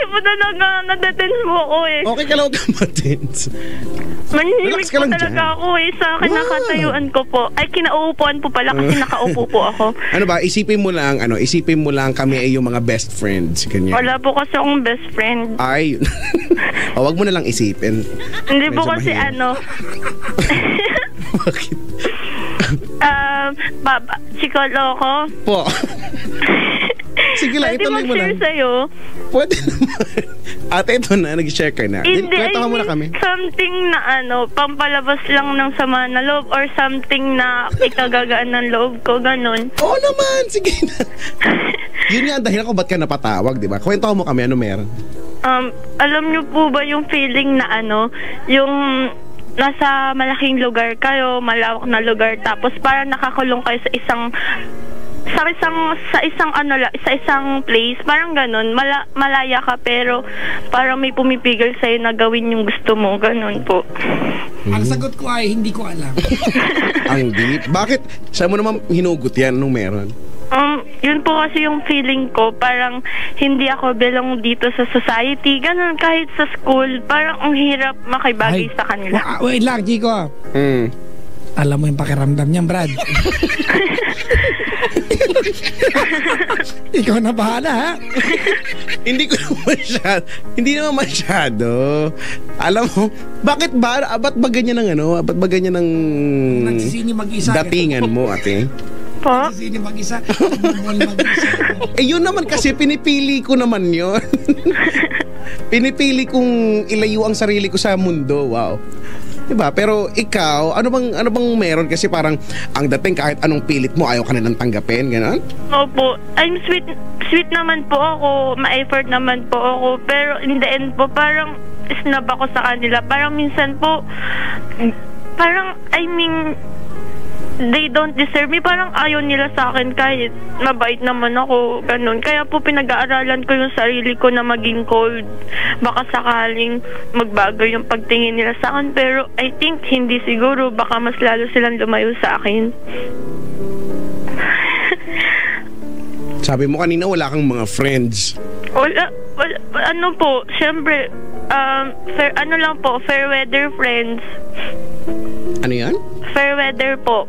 po talaga, nadatense mo ako eh. Okay ka lang, kamatins. Manhimik Relax ka po lang talaga dyan. ako eh, sa kinakatayuan ko po. Ay, kinauupuan po pala kasi nakaupo po ako. Ano ba, isipin mo lang kami ay yung mga best friends, ganyan. Wala po kasi akong best friend. Ay, wag mo na lang isipin. Hindi po Medyo kasi mahirap. ano. Bakit? Chico Loco. Po. Sige lang, Pwede ituloy mo lang. mag-share sa'yo? Pwede naman. Ate, ito na, nag-share ka na. Hindi, Kwento ka muna kami. something na pampalabas lang ng sama na loob or something na ikagagaan ng loob ko, ganun. Oo naman, sige na. Yun nga ang dahilan kung ba't ka napatawag, di ba? Kwento mo kami, ano meron? Alam niyo po ba yung feeling na yung nasa malaking lugar kayo, malawak na lugar, tapos parang nakakulong kayo sa isang place, parang ganun, malaya ka pero parang may pumipigil sa'yo na gawin yung gusto mo, ganun po. Ang sagot ko ay hindi ko alam. Ang deep. Bakit? Saan mo naman hinugot yan? Anong meron? Yun po kasi yung feeling ko, parang hindi ako belong dito sa society, ganun, kahit sa school, parang ang hirap makibagay sa kanila. Wait lang, Chico. Alam mo yung pakiramdam niyan, Brad. Ikaw na bahala, ha? Hindi naman masyado. Alam mo, ba't ba ganyan ng ba't ba ganyan ng Nagsisini mag-isa. datingan mo, ate? Po? Nagsisini mag-isa. Mag-isa. Yun naman kasi, pinipili ko naman yun. Pinipili kong ilayo ang sarili ko sa mundo, wow. Diba? Pero ikaw, ano bang meron? Kasi parang ang dating kahit anong pilit mo, ayaw ka na nang tanggapin, gano'n? Opo. I'm sweet naman po ako, ma-effort naman po ako, pero in the end po, parang snub ako sa kanila. Parang minsan po, they don't deserve me. Parang ayaw nila sa akin kahit mabait naman ako, ganun. Kaya po pinag-aaralan ko yung sarili ko na maging cold. Baka sakaling magbago yung pagtingin nila sa akin, pero I think hindi siguro. Baka mas lalo silang lumayo sa akin. Sabi mo kanina wala kang mga friends. Wala, ano po, syempre, fair weather friends. Ano yan? Fair weather po.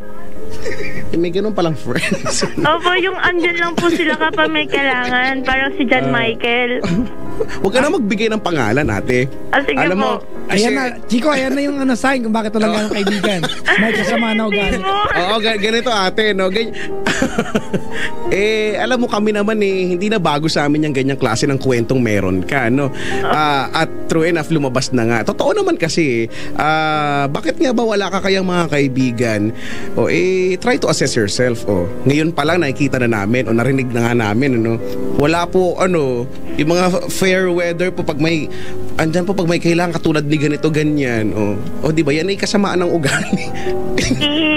May ganun palang friends. Opo, yung andyan lang po sila kapag may kailangan. Parang si John Michael. Huwag ka na magbigay ng pangalan, ate. Sige Alam mo, po. Ayan na, Chico, ayan na yung sign kung bakit walang ganong kaibigan. May kasama na ugali. Oo, ganito ate, no? Alam mo kami naman hindi na bago sa amin yung ganyang klase ng kwentong meron ka, no? At true enough, lumabas na nga. Totoo naman kasi, bakit nga ba wala ka kayang mga kaibigan? Try to assess yourself, Ngayon pa lang nakikita na namin, narinig na nga namin, Wala po, yung mga fair weather po pag may kailangan katulad ni ganito, ganyan. Di ba? Yan ay kasamaan ng ugali.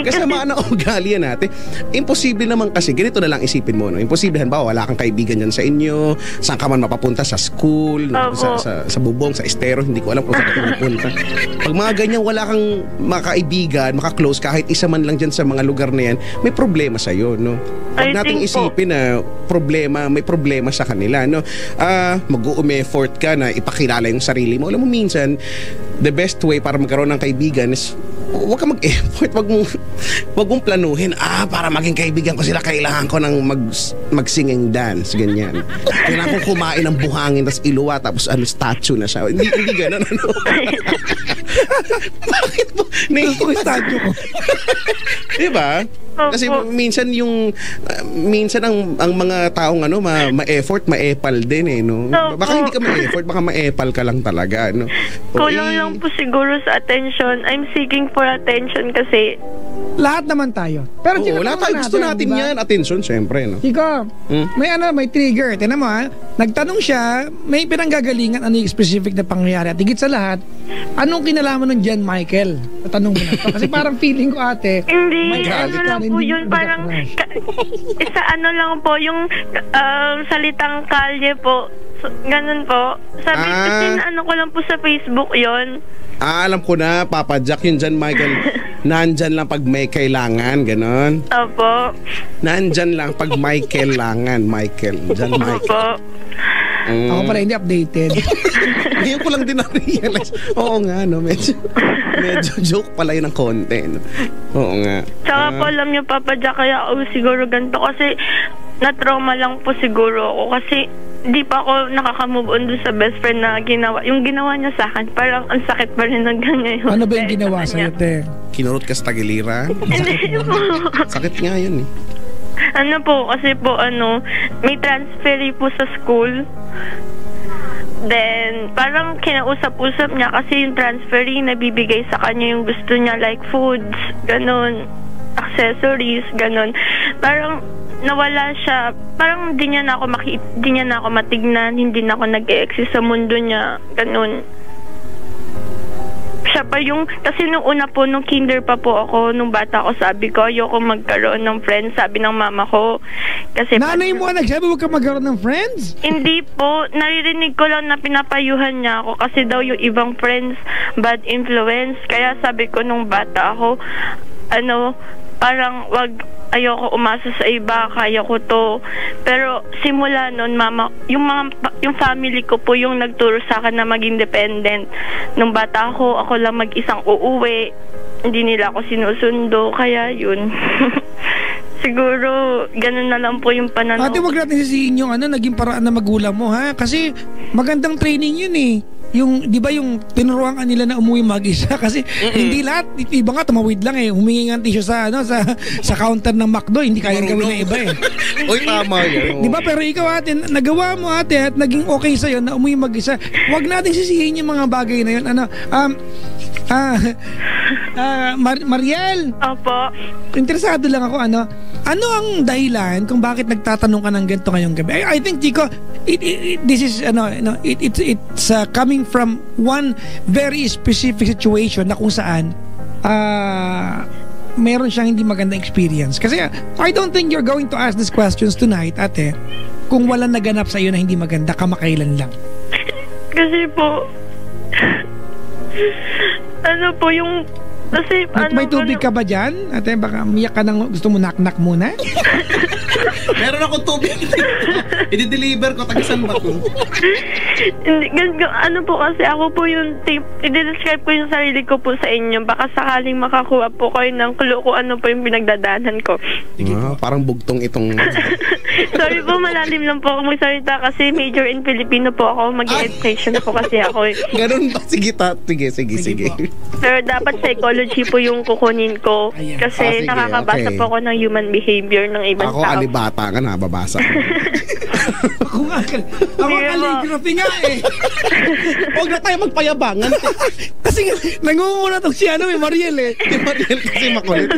Kasamaan ng ugali yan natin. Imposible naman kasi, ganito na lang isipin mo, Imposible, halimbawa, wala kang kaibigan dyan sa inyo, saan ka man mapapunta, sa school, sa bubong, sa estero, hindi ko alam kung saan ka mapunta. Pag mga ganyan, wala kang makaibigan, makaklose, kahit isa man lang dyan sa mga lugar na yan, may problema sa'yo, Pag nating isipin na may problema sa kanila, mag-u-effort ka na ipakilala yung sarili mo. Alam mo, minsan, the best way para magkaroon ng kaibigan is Huwag ka mag-effort, wag mong planuhin, para maging kaibigan ko sila, kailangan ko ng mag-singing dance, ganyan. Kailangan kong kumain ng buhangin, tapos iluwa, tapos statue na siya. Hindi ganun, ano? Bakit mo? Gusto ko yung statue ko. Diba? Kasi minsan ang mga taong ma-effort, ma-epal din eh, no? Baka hindi ka ma-effort, baka ma-epal ka lang talaga, no? Kulang lang po siguro sa attention. I'm seeking for attention kasi lahat naman tayo. Pero lahat tayo gusto natin diba? Yan. Attention, syempre, no? Chico, may trigger. Tignan mo, nagtanong siya, may pinanggagalingan ano yung specific na pangyayari. At higit sa lahat, anong kinalaman ng John Michael? Tanong mo na to. Kasi parang feeling ko, ate, hindi, lang po yun. Parang, isa lang po, yung salitang kalye po. Ganun po. Sabi kasi ko lang po sa Facebook yon. Alam ko na, Papa Jack, yun dyan, Michael. Nandyan lang pag may kailangan, ganon. Opo. Nandyan lang pag may kailangan, Michael. Dyan, Michael. Opo. Ako pala hindi updated. Ngayon ko lang din na-realize. Oo nga, no? Medyo joke pala yun ng konti, no? Oo nga. Tsaka po, alam niyo, Papa Jack, kaya siguro ganito. Kasi na-trauma lang po siguro ako. Kasi di pa ako nakaka-move on dun sa best friend na ginawa. Yung ginawa niya sa akin, parang ang sakit pa rin hanggang ngayon. Ano ba yung ginawa sa'yo, te? Kinurot ka sa tagiliran? Hindi po. Sakit nga yun eh. Ano po, kasi po may transferee po sa school. Then, parang kinausap-usap niya kasi yung transferee nabibigay sa kanya yung gusto niya, like foods, ganun, accessories, ganun. Parang nawala siya, parang di niya na ako matignan, hindi na ako nag-e-exist sa mundo niya, ganun. Siya pa yung, kasi nung una po, nung kinder pa po ako, nung bata ako, sabi ko, ayoko magkaroon ng friends, sabi ng mama ko. Kasi nanay mo nagsabi, huwag ka magkaroon ng friends? Hindi po, naririnig ko lang na pinapayuhan niya ako kasi daw yung ibang friends, bad influence. Kaya sabi ko nung bata ako, parang ayoko umasa sa iba, kaya ko to. Pero simula noon, mama, yung family ko po yung nagturo sa akin na maging independent. Nung bata ako lang mag-isang uuwi. Hindi nila ako sinusundo, kaya yun. Siguro, ganun na lang po yung pananaw. Ate, wag natin sisihin yung naging paraan na magulang mo, ha? Kasi magandang training yun eh. Yung, di ba yung tinuruan ka nila na umuwi mag-isa kasi hindi lahat, iba nga tumawid lang eh, humingi nga tissue sa counter ng McDo, hindi kayang gawin ng iba eh. Oy, tama yun. Di ba, pero ikaw ate, nagawa mo ate at naging okay sa'yo na umuwi mag-isa. Huwag natin sisihin yung mga bagay na yun. Mariel. Opo. Interesado lang ako, ano ang dahilan kung bakit nagtatanong ka ng ganito ngayong gabi? I think, Chico, this is, it's coming from one very specific situation na kung saan, meron siyang hindi magandang experience. Kasi, I don't think you're going to ask these questions tonight, ate, kung walang naganap sa'yo na hindi maganda, kamakailan lang. Kasi po, yung kasi may tubig ka ba dyan? Ate, baka miyak ka nang gusto mo knock-knock muna? Meron akong tubig. I-deliver ko, tagisan ba ko? Po kasi ako po yung i-describe ko yung sarili ko po sa inyo. Baka sakaling makakuha po kayo ng clue kung ano po yung pinagdadaanan ko. Parang bugtong itong... Sorry po, malalim lang po ako magsalita kasi major in Filipino po ako. Mag-education po kasi ako. Ganun ba? Sige. Pero dapat psychology po yung kukunin ko. Kasi nakakabasa po ako ng human behavior ng ibang tao. Ako alibata ka na, babasa. Ako calligraphy nga eh. Huwag na tayo magpayabangan. Kasi nangunguna tong si Mariel eh. Si Mariel kasi makulit.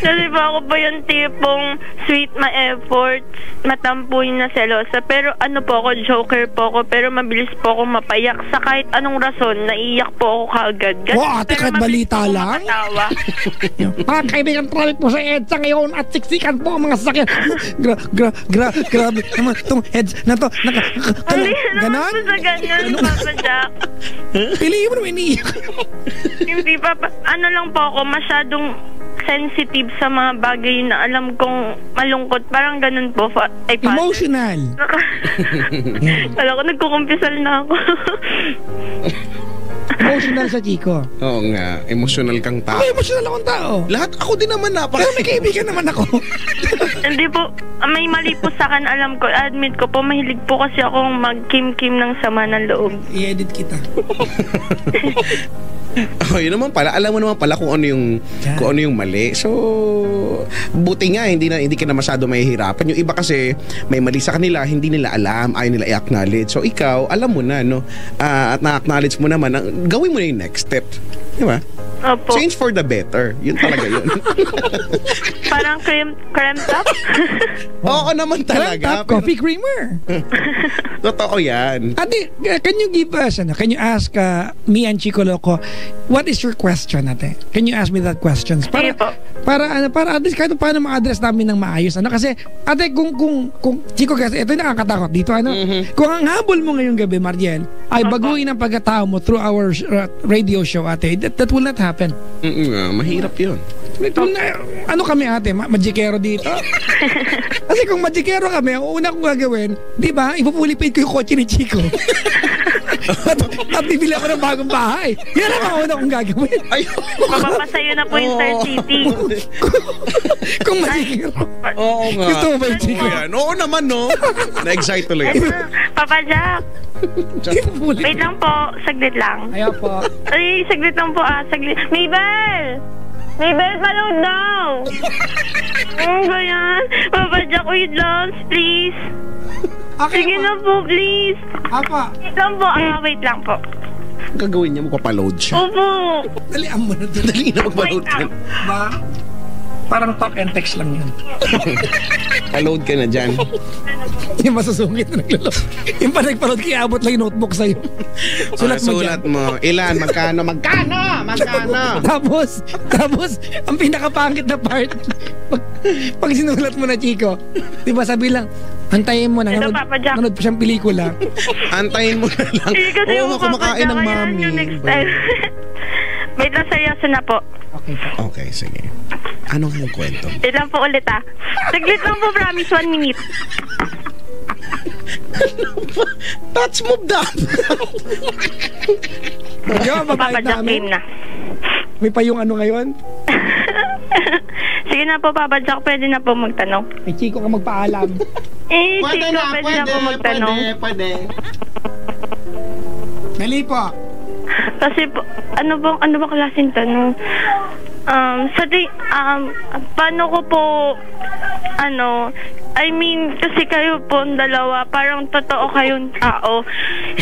Kasi po ako po yung tipong sweet, ma-effort, matampuin na selosa. Pero po ako, joker po ako. Pero mabilis po ako mapayak. Sa kahit anong rason, naiiyak po ako kaagad. Ate, kahit balita lang? Mga kaibigan, traffic po sa EDSA ngayon at siksikan po ang mga sasakyan. Grabe naman itong heads na to. Ganon? Hindi sa ganyan, Papa Jack. Piliin mo naman iiyak. Hindi, Papa. Lang po ako, masyadong sensitive sa mga bagay na alam kong malungkot. Parang ganun po. Emotional. Alam ko, nagkukumpisal na ako. Emotional emotional sa Chico. Oo nga, emotional kang tao. Ako emotional akong tao. Lahat ako din naman Pero may kaibigan naman ako. Hindi po, may mali po sa akin, alam ko, admit ko po, mahilig po kasi akong mag-kim-kim ng sama ng loob. I-edit kita. Oh, yun naman pala. Alam mo naman pala kung ano yung mali. So, buti nga hindi ka na masyado mahihirapan. Yung iba kasi may mali sa kanila, hindi nila alam, ayaw nila i-acknowledge. So, ikaw, alam mo na, no? At na-acknowledge mo naman, gawin mo na yung next step. Di ba? Opo. Change for the better. Yun talaga yun. Parang creme top? Oo naman talaga. Top coffee creamer. Totoo yan. Ate, can you give us, can you ask me and Chico Loco, what is your question, ate? Can you ask me that question? Sige po. Para at least kahit paano ma-address namin ng maayos. Kasi, ate, kung Chico, kasi ito yung nakakatakot dito, Kung ang habol mo ngayong gabi, Mariel, ay baguhin ang pagkatao mo through our radio show, ate, that will not happen. Mahirap yun. Ano kami, ate? Magikero dito? Kasi kung magikero kami, ang una kong gagawin, di ba, ipupulipid ko yung kotse ni Chico. at bibili ako ng bagong bahay. Yan ang una kong gagawin. Mapapasayo na po yung Star City. Kung magikero. Oo nga. Gusto mo ba yung Chico? Oo naman, no? Na-excite tuloy. Papa Jack. Wait lang po, saglit lang. Ayaw po. Ay, saglit lang po saglit. Mabel! Mabel, paload daw! Ano ba yan? Papa Jack, wait lang, please. Okay, sige na po, please. Apa? Wait lang po, wait lang po. Ang gagawin niya, magpapaload siya. Opo. Dalian mo na doon. Dali na magpaload ka. Ba? Parang talk and text lang yun. Paload ka na dyan. Yung masusungit na naglalo. Yung pa nagpaload kaya abot lang yung notebook sa'yo. Sulat mo dyan. Sulat mo. Ilan? Magkano? Tapos, ang pinakapangit na part, pag sinulat mo na, Chico, di ba sabi lang, antayin mo na, nanood pa siyang pelikula. Antayin mo na lang. Oo, kumakain ng mami. Next time. Wait lang, seryoso na po. Okay, sige. Ano nga yung kwento? Wait lang po ulit Saglit lang po, promise, 1 minute. Touch move down. Papa Jack game na. May pa yung ano ngayon? Sige na po, Papa Jack, pwede na po magtanong. May Chico ka magpaalam. Chico, pwede na po magtanong. Pwede. Dali po. Kasi po, ano ba klaseng tanong? Paano ko po, I mean, kasi kayo po ang dalawa, parang totoo kayong tao.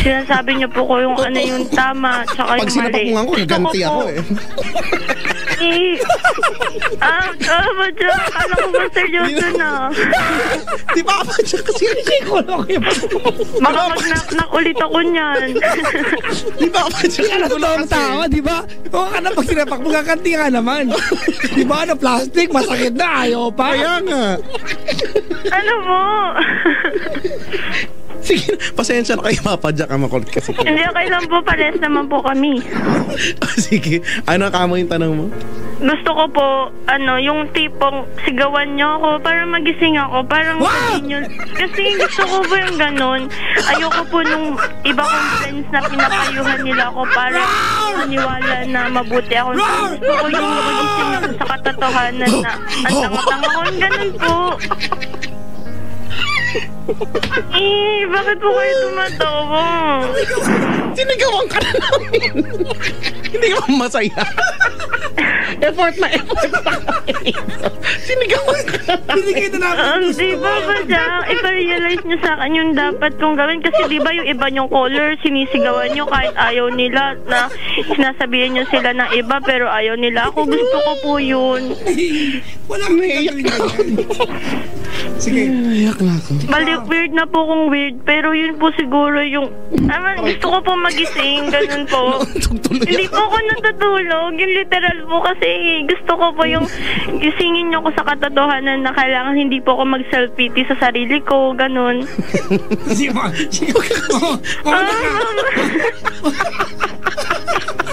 Sinasabi niyo po ko yung ano yung tama, tsaka yung mali. Pag sinapakungan ko, gaganti ako Papa Jack, alam ko ba seryoso na? Di ba, Papa Jack, kasi Chico lang kayo. Baka mag-knock ulit ako niyan. Di ba, Papa Jack? Alam ko lang ang tawa, di ba? O ka na pag sinapak mo, kakanti ka naman. Di ba, plastic, masakit na, ayaw pa. Kaya nga. Ano mo? Sige, pasensya na kayo, Papa Jack, ang makulit kasi. Hindi, okay lang po, pares naman po kami. Sige, ano kamo yung tanong mo? Gusto ko po, yung tipong sigawan nyo ako para magising ako, parang sabihin nyo. Kasi gusto ko po yung ganun. Ayoko po nung iba kong friends na pinapayuhan nila ako para maniwala na mabuti ako. Gusto ko yung magising ako sa katotohanan na ang tanga-tanga ko, ganun po. Bakit po kayo tumatawa? Sinigawan ka na namin. Hindi ka masaya. Effort na sinigawan ka na namin. Hindi kayo na namin. Di ba ba Jack, ipa-realize nyo sa akin yung dapat kong gawin. Kasi di ba yung iba nyong color, sinisigawan nyo kahit ayaw nila na sinasabihin nyo sila ng iba pero ayaw nila. Ako gusto ko po yun. Wala kang gagawin na yan. Sige. Iyak na ako. Balik weird na po kung weird, pero yun po siguro yung gusto ko po magising, ganun po. Hindi po ako natutulog, yung literal po kasi gusto ko po yung gisingin nyo ko sa katotohanan na kailangan hindi po ako mag-self-pity sa sarili ko, ganun. Sige.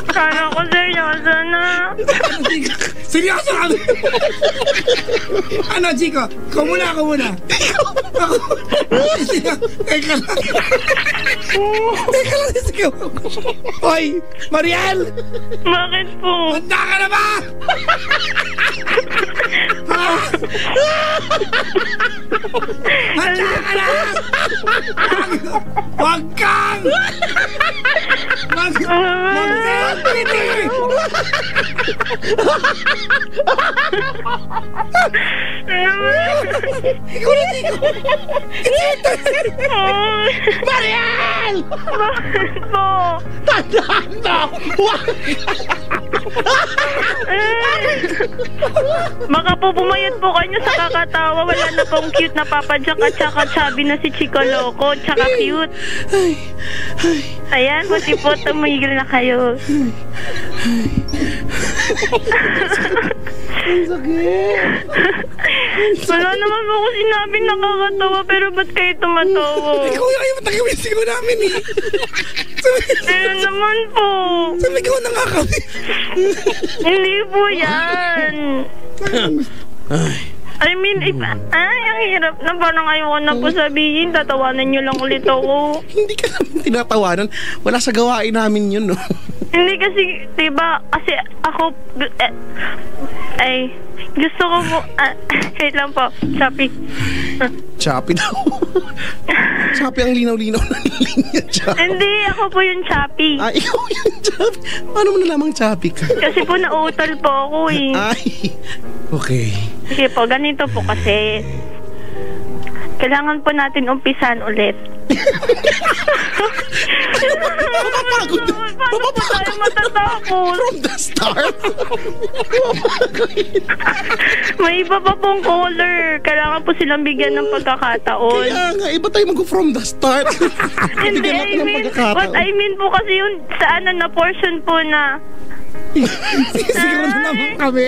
Kala ko seryoso na. Seryoso kami! Ano, Chico? Ikaw muna. Ako. Teka lang, sigaw. Hoy, Mariel! Bakit po? Handa ka na ba? Handa ka na! Huwag kang! Ikaw na, Chico! Mariel! Bakit po? Tandaan na! Baka po pumayat po kayo sa kakatawa. Wala na pong cute na Papa Jack at saka chubby na si Chico Loco. Tsaka cute. Ayan, buti po tumigil na kayo. Wala naman po ako sinabing nakakatawa, pero ba't kayo tumatawa? Ikaw yung ayaw matagawin ko namin eh. Pero naman po. Sabi ko na nga kami. Hindi po yan. I mean, ang hirap na, parang ayoko na po sabihin, tatawanan nyo lang ulit ako. Hindi ka namin tinatawanan. Wala sa gawain namin yun, no? Hindi kasi, diba, kasi ako, gusto ko po, wait lang po, Choppy. Choppy daw. Choppy ang linaw-linaw na linya, Choppy. Hindi, ako po yung Choppy. Ah, ikaw yung Choppy. Paano mo nalamang Choppy ka? Kasi po nautal po ako eh. Ay, okay. Sige po, ganito po kasi. Kailangan po natin umpisan ulit. Mapapagod. Paano po tayo matatapos? From the start. May iba pa pong color. Kailangan po silang bigyan ng pagkakataon. Kaya nga, iba tayo mag-from the start. Hindi, Bigyan natin ng pagkakataon. what I mean po kasi yun sa na portion po na Sisigaw na naman kami.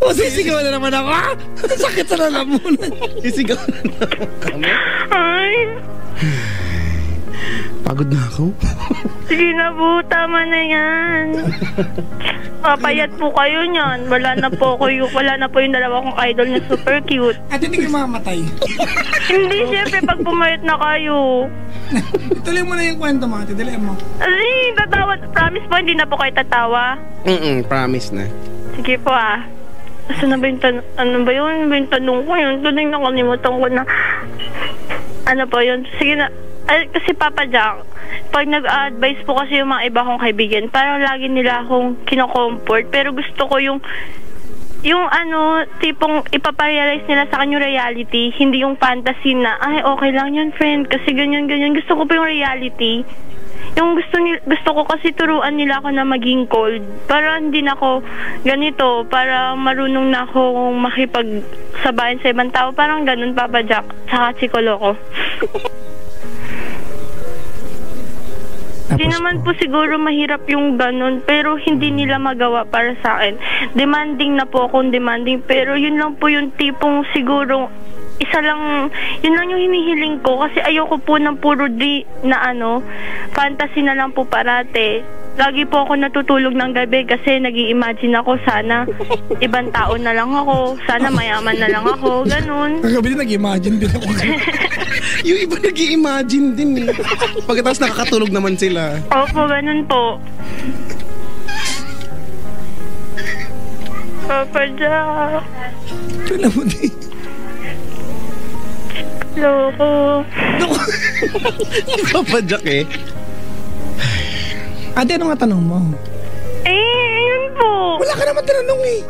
O sisigaw na naman ako. Sakit sa lalamunan. Sisigaw na naman kami. ay, Pagod na ako. sige na po, tama na yan. Papayat po kayo niyan. Wala na po yung dalawa kong idol na super cute. At hindi ka mamamatay. Hindi, syempre pag pumayat na kayo. Tuloy mo na yung kwento mo. Tuloy mo. Ay, tatawa. Promise po, hindi na po kayo tatawa. Promise na. Sige po ah. Asa na ba yung tanong? Ano ba yun? Yung tanong ko yun? Tuloy na kalimutan ko na. Ano po yun? Sige na. Ay, kasi Papa Jack, pag nag-advise po kasi yung mga iba kong kaibigan, parang lagi nila akong kino-comfort. Pero gusto ko yung tipong ipaparealize nila sa akin yung reality, hindi yung fantasy na, ay, okay lang yun, friend, kasi ganyan. Gusto ko po yung reality. Yung gusto ko kasi turuan nila ako na maging cold. Para hindi na ako ganito, para marunong na akong makipagsabayan sa ibang tao. Parang ganun, Papa Jack, saka Chico Loco. Hindi naman po siguro mahirap yung ganun, pero hindi nila magawa para sa akin. Demanding na po akong demanding, pero yun lang po yung tipong siguro, yun lang yung hinihiling ko, kasi ayoko po ng puro na fantasy na lang po parate. Lagi po ako natutulog ng gabi kasi nag-i-imagine ako, sana ibang tao na lang ako, sana mayaman na lang ako, ganun. Kagabi din nag-imagine din ako. Yung iba nag-i-imagine din eh. Pagkatapos nakakatulog naman sila. Opo, ganun po. Papa Jack. Alam mo din. Loko. Papa Jack eh. Ate, ano nga tanong mo? Yun po. Wala ka naman tinanong eh.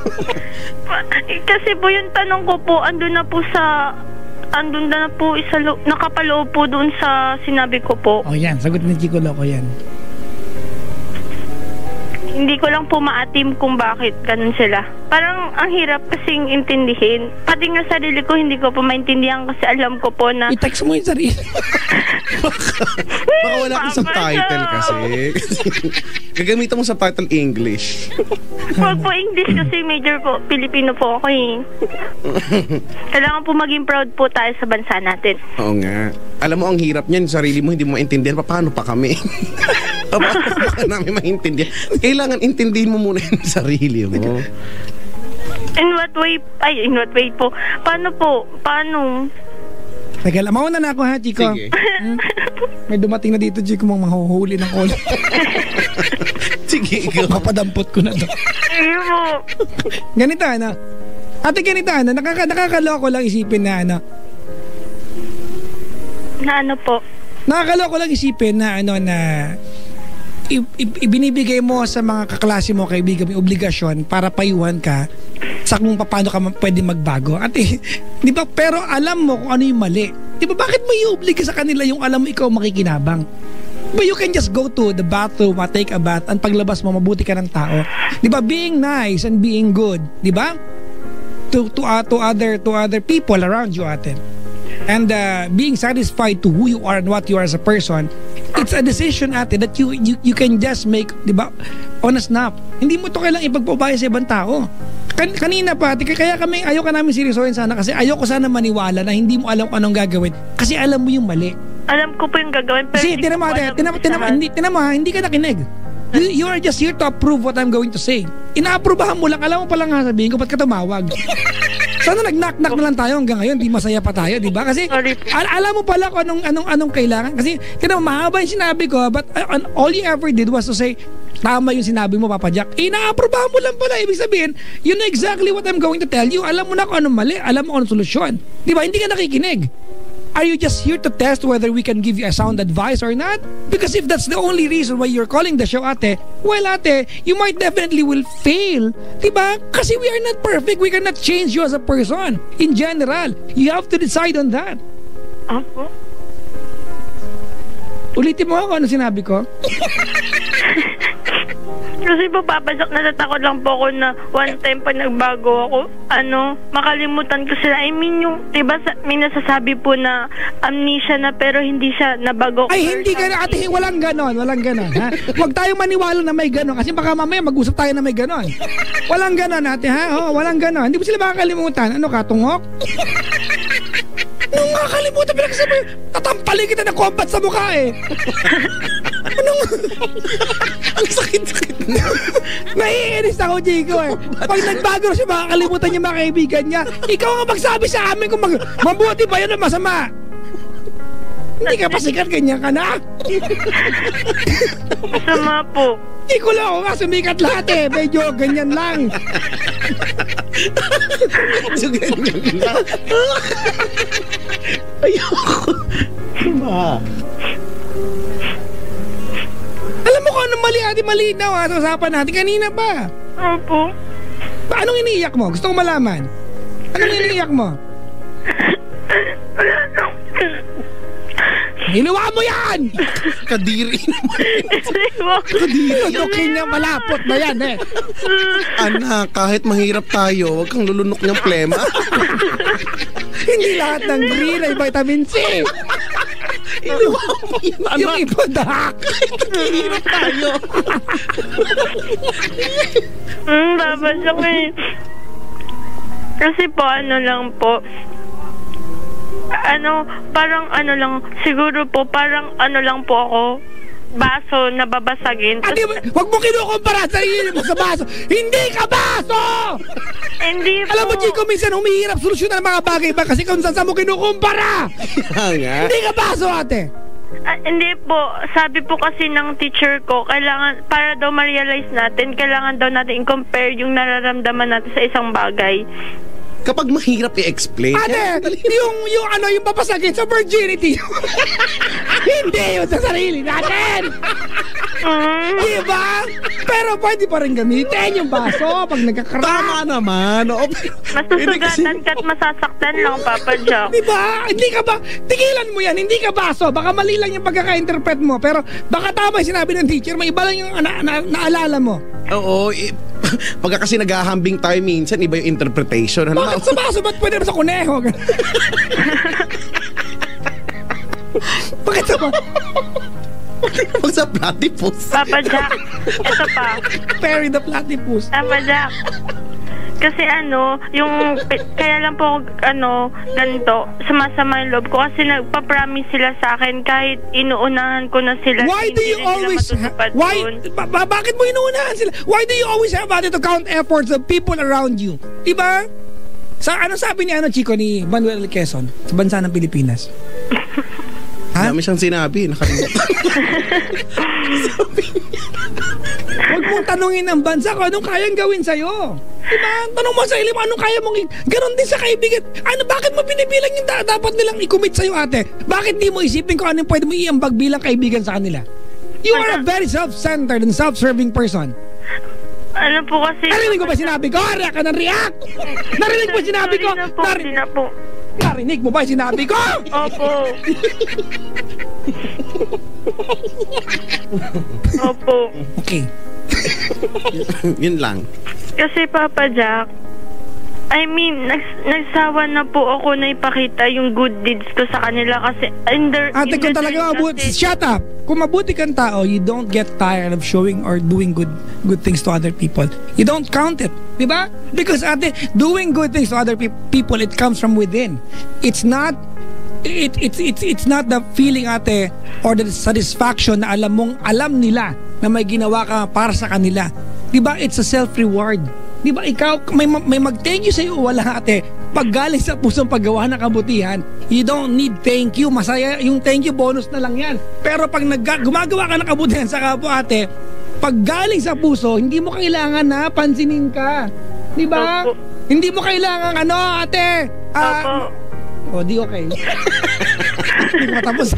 Kasi po yung tanong ko po, andun na po, nakapaloob po doon sa sinabi ko po. Oh, yan. Sagot ni Chico Loco yan. Hindi ko lang po maatim kung bakit ganun sila. Parang ang hirap kasing intindihin. Pati nga sarili ko, hindi ko po maintindihan kasi alam ko po na... I-text mo yung sarili. Baka wala kang subtitle kasi. Gagamitan mo subtitle English. Huwag po English kasi major po, Pilipino po ako eh. Kailangan po maging proud po tayo sa bansa natin. Oo nga. Alam mo, ang hirap niyan, sarili mo hindi mo maintindihan, paano pa kami? Baka namin maintindihan. Kailangan intindihin mo muna yung sarili mo. In what way po? Paano po? Paano? Teka lang, mauna na ako ha, Chico. Sige. May dumating na dito, Chico, mga mahuhuli ng ulo. Sige, ikaw. Mapadampot ko na to. Sige po. Ganito, ano? Ate, ganito, ano? Nakakaloko lang isipin na, ano? Na ano po? Nakakaloko lang isipin na, ano, na ibinibigay mo sa mga kaklase mo, kaibigan mo, obligasyon para payuhan ka sa kung paano ka pwede magbago. At di ba, pero alam mo kung ano yung mali. Di ba, bakit mo i-obliga sa kanila yung alam mo ikaw makikinabang? But you can just go to the bathroom, take a bath, and paglabas mo, mabuti ka ng tao. Di ba, being nice and being good, di ba? To other people around you, ate. And being satisfied to who you are and what you are as a person, it's a decision, ate, that you can just make, di ba, on a snap. Hindi mo to kailang ipagpaubaya sa ibang tao. Kanina pa, ate, kaya kami, ayaw ka namin seryosohin sana kasi ayaw ko sana maniwala na hindi mo alam kung anong gagawin kasi alam mo yung mali. Alam ko po yung gagawin, pero kasi hindi ka nakinig. You are just here to approve what I'm going to say. Inaaprubahan mo lang, alam mo palang nga sabihin ko, ba't ka tumawag? Sana nag-knock-knock na lang tayo hanggang ngayon, di masaya pa tayo, di ba? Kasi alam mo pala kung anong kailangan. Kasi mahaba yung sinabi ko, but all you ever did was to say, tama yung sinabi mo, Papa Jack. Inaaprobahan mo lang pala. Ibig sabihin, you know exactly what I'm going to tell you. Alam mo na kung anong mali, alam mo kung anong solusyon. Di ba? Hindi ka nakikinig. Are you just here to test whether we can give you a sound advice or not? Because if that's the only reason why you're calling the show, ate, well, ate, you might definitely will fail. Diba? Kasi we are not perfect. We cannot change you as a person. In general, you have to decide on that. Opo. Ulitin mo ako ano sinabi ko? Kasi po, Papa Jack, natatakot lang po ako na one time pa nagbago ako, makalimutan ko sila. I mean, yung, diba, may nasasabi po na amnesia na pero hindi siya nabago. Ay, hindi ka na, ate, walang ganon, ha? Huwag tayong maniwala na may ganon kasi baka mamaya mag-usap tayo na may ganon. Walang ganon, ate, ha? Oh, walang ganon. Hindi mo sila makakalimutan. Ano ka, tungok? Anong makakalimutan? Pinagsasabi, tatampalin kita ng combat sa mukha, eh. Ang sakit-sakit na. Naiinis ako, Chico, eh. Pag nagbago siya, makakalimutan niya mga kaibigan niya. Ikaw ang magsabi sa amin kung mabuti ba yun o masama. Hindi ka pa sikat, ganyan ka na. Masama po. Hindi ko lang ako nga sumikat lahat, eh. Medyo ganyan lang. So, ganyan lang. Ayoko. Diba? Alam mo kung anong mali, ate, malinaw, ha? Sa usapan natin kanina pa. Opo. Anong iniiyak mo? Gusto ko malaman. Anong iniiyak mo? Hinuwa mo yan! Kadiri naman. Kadiri. Tutukin niya, malapot na yan, eh. Anak, kahit mahirap tayo, huwag kang lulunok niyang plema. Hindi lahat ng green ay vitamin C. Yung iba dahak. Mahirap tayo. Papa Jack, eh. Kasi po, lang po, parang lang, siguro po, parang lang po ako, baso na babasagin. Ate, wag mo kinukumpara sa sarili mo sa baso. Hindi ka baso! Hindi po. Alam mo, Chico, minsan humihirap solusyonan ng mga bagay ba kasi kung saan mo kinukumpara. Hindi ka baso, ate. Hindi po. Sabi po kasi ng teacher ko, kailangan, para daw ma-realize natin, kailangan daw natin i-compare yung nararamdaman natin sa isang bagay. Kapag mahirap i-explain. Ate, yung papasagin sa virginity. Hindi yun sa sarili natin. Diba? Pero pwede pa rin gamitin yung baso pag nagkakaroon. Tama naman. Masusugatan ka at masasaktan lang, Papa Jack. Diba? Hindi ka ba? Tigilan mo yan. Hindi ka baso. Baka mali lang yung pagkaka-interpret mo. Pero baka tama yung sinabi ng teacher. May iba lang yung naalala mo. Oo. Pagka kasi naghahambing tayo minsan, iba yung interpretation. Bakit sa baso? Ba't pwede naman sa kuneho? Bakit sa baso? Pag sa platypus. Papa Jack, ito pa. Perry the platypus. Papa Jack, Kasi kaya lang po ganito, sumasama yung loob ko kasi nagpa-promise sila sa akin kahit inuunahan ko na sila. Why do you always bakit mo inuunahan sila? Why do you always have to count efforts of people around you? Diba? Ano sabi ni Chico ni Manuel Quezon sa bansa ng Pilipinas? Dami siyang sinabi, nakalimutan. Huwag mong tanungin ang bansa kung anong kayang gawin sa'yo. Diba? Tanong mo sa sarili mo, anong kaya mong ganon din sa kaibigan. Bakit mo binibilang yung dapat nilang i-commit sa'yo, ate? Bakit di mo isipin kung anong pwede mo iambag bilang kaibigan sa kanila? You are a very self-centered and self-serving person. Ano po kasi... Narinig ko ba sinabi ko? React ka ng react! Narinig mo sinabi ko? Hindi na po. Narinig mo ba sinabi ko? Opo. Opo. Okay. Yun lang. Kasi Papa Jack, nagsawa na po ako na ipakita yung good deeds ko sa kanila kasi ate, kung talaga shut up! Kung mabuti kang tao, you don't get tired of showing or doing good things to other people. You don't count it. Diba? Because ate, doing good things to other people, it comes from within. It's not the feeling, ate, or the satisfaction na alam nila na may ginawa ka para sa kanila. Diba? It's a self-reward. Diba? Ikaw, may mag-thank you sa'yo, wala, ate. Pag galing sa pusong paggawa ng kabutihan, you don't need thank you. Masaya yung thank you, bonus na lang yan. Pero pag gumagawa ka ng kabutihan sa kapwa, ate, pag galing sa puso, hindi mo kailangan na pansinin ka. Diba? Opo. Hindi mo kailangan ate. Di okay. Hindi mo matapos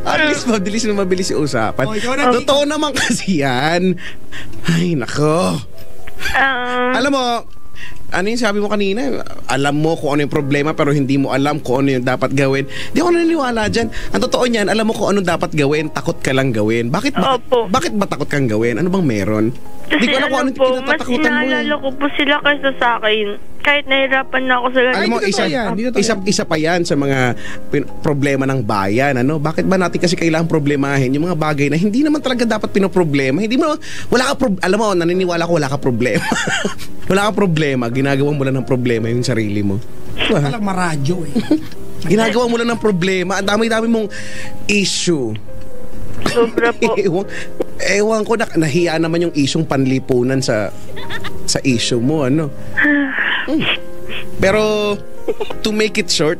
At least mabilis yung usapan. Totoo naman kasi yan. Ay, nako. Alam mo, ano yung sabi mo kanina? Alam mo kung ano yung problema pero hindi mo alam kung ano yung dapat gawin. Di ako naniniwala dyan. Ang totoo niyan, alam mo kung ano dapat gawin, takot ka lang gawin. Bakit ba takot kang gawin? Ano bang meron? Kasi di ko alam kung ano po, mas kinatatakutan mo. naalala ko po sila kaysa sa akin. Kahit nahirapan na ako sa ganun. Alam mo, isa pa yan sa mga problema ng bayan. Bakit ba natin kasi kailangan problemahin yung mga bagay na hindi naman talaga dapat pinoproblema? Alam mo, naniniwala ko wala ka problema. Wala ka problema. Ginagawa mo lang ng problema yung sarili mo. Walang maradyo Ginagawa mo lang ng problema. Ang dami-dami mong issue. Sobra po. Ewan ko, nahiya naman yung isyong panlipunan sa issue mo, Pero, to make it short,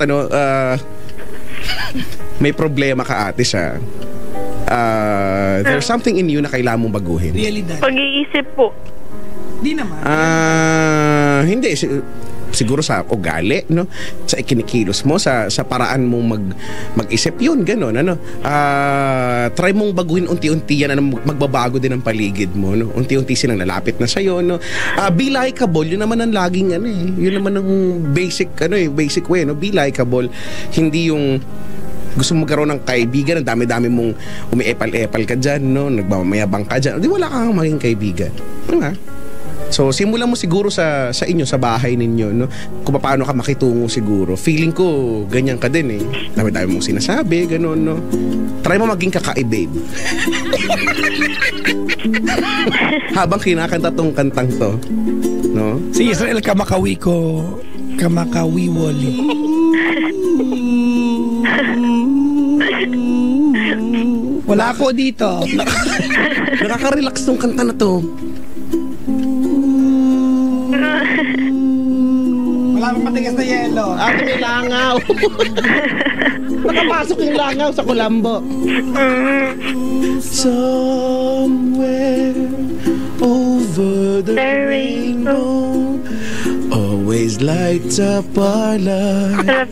may problema ka, ate, siya. There's something in you na kailangan mong baguhin. Realidad. Pag-iisip po. Di naman. Hindi. Siguro sa ugali, sa ikinikilos mo, sa paraan mong mag-isip yun, gano'n, try mong baguhin unti-unti yan, magbabago din ang paligid mo, unti-unti silang lalapit na sa'yo, be likeable, yun naman ang laging, yun naman ang basic way, be likeable, hindi yung gusto mo magkaroon ng kaibigan, ang dami-dami mong umiepal-epal ka dyan, nagmamayabang ka dyan, di wala kang maging kaibigan, So, simulan mo siguro sa inyo, sa bahay ninyo, kung paano ka makitungo siguro. Feeling ko, ganyan ka din Dami-dami mong sinasabi, gano'n, Try mo maging kakaibig. Habang kinakanta tong kantang to, Si Israel Kamakawiwoli. Wala po dito. Nakaka-relax tong kanta na to. Wala pang matigas na yelo. Ate, may langaw. Nakapasok yung langaw sa kulambo. Somewhere over the rainbow always lights up our life.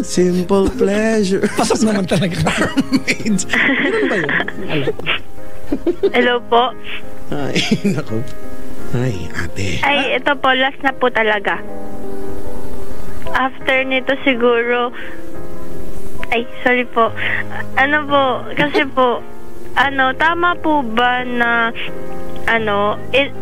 Simple pleasure. Pasok naman talaga. Ganun ba yun? Hello po. Ay, naku. Ay, ate. Ay, ito po, last na po talaga. After nito siguro, sorry po. Kasi po, tama po ba na,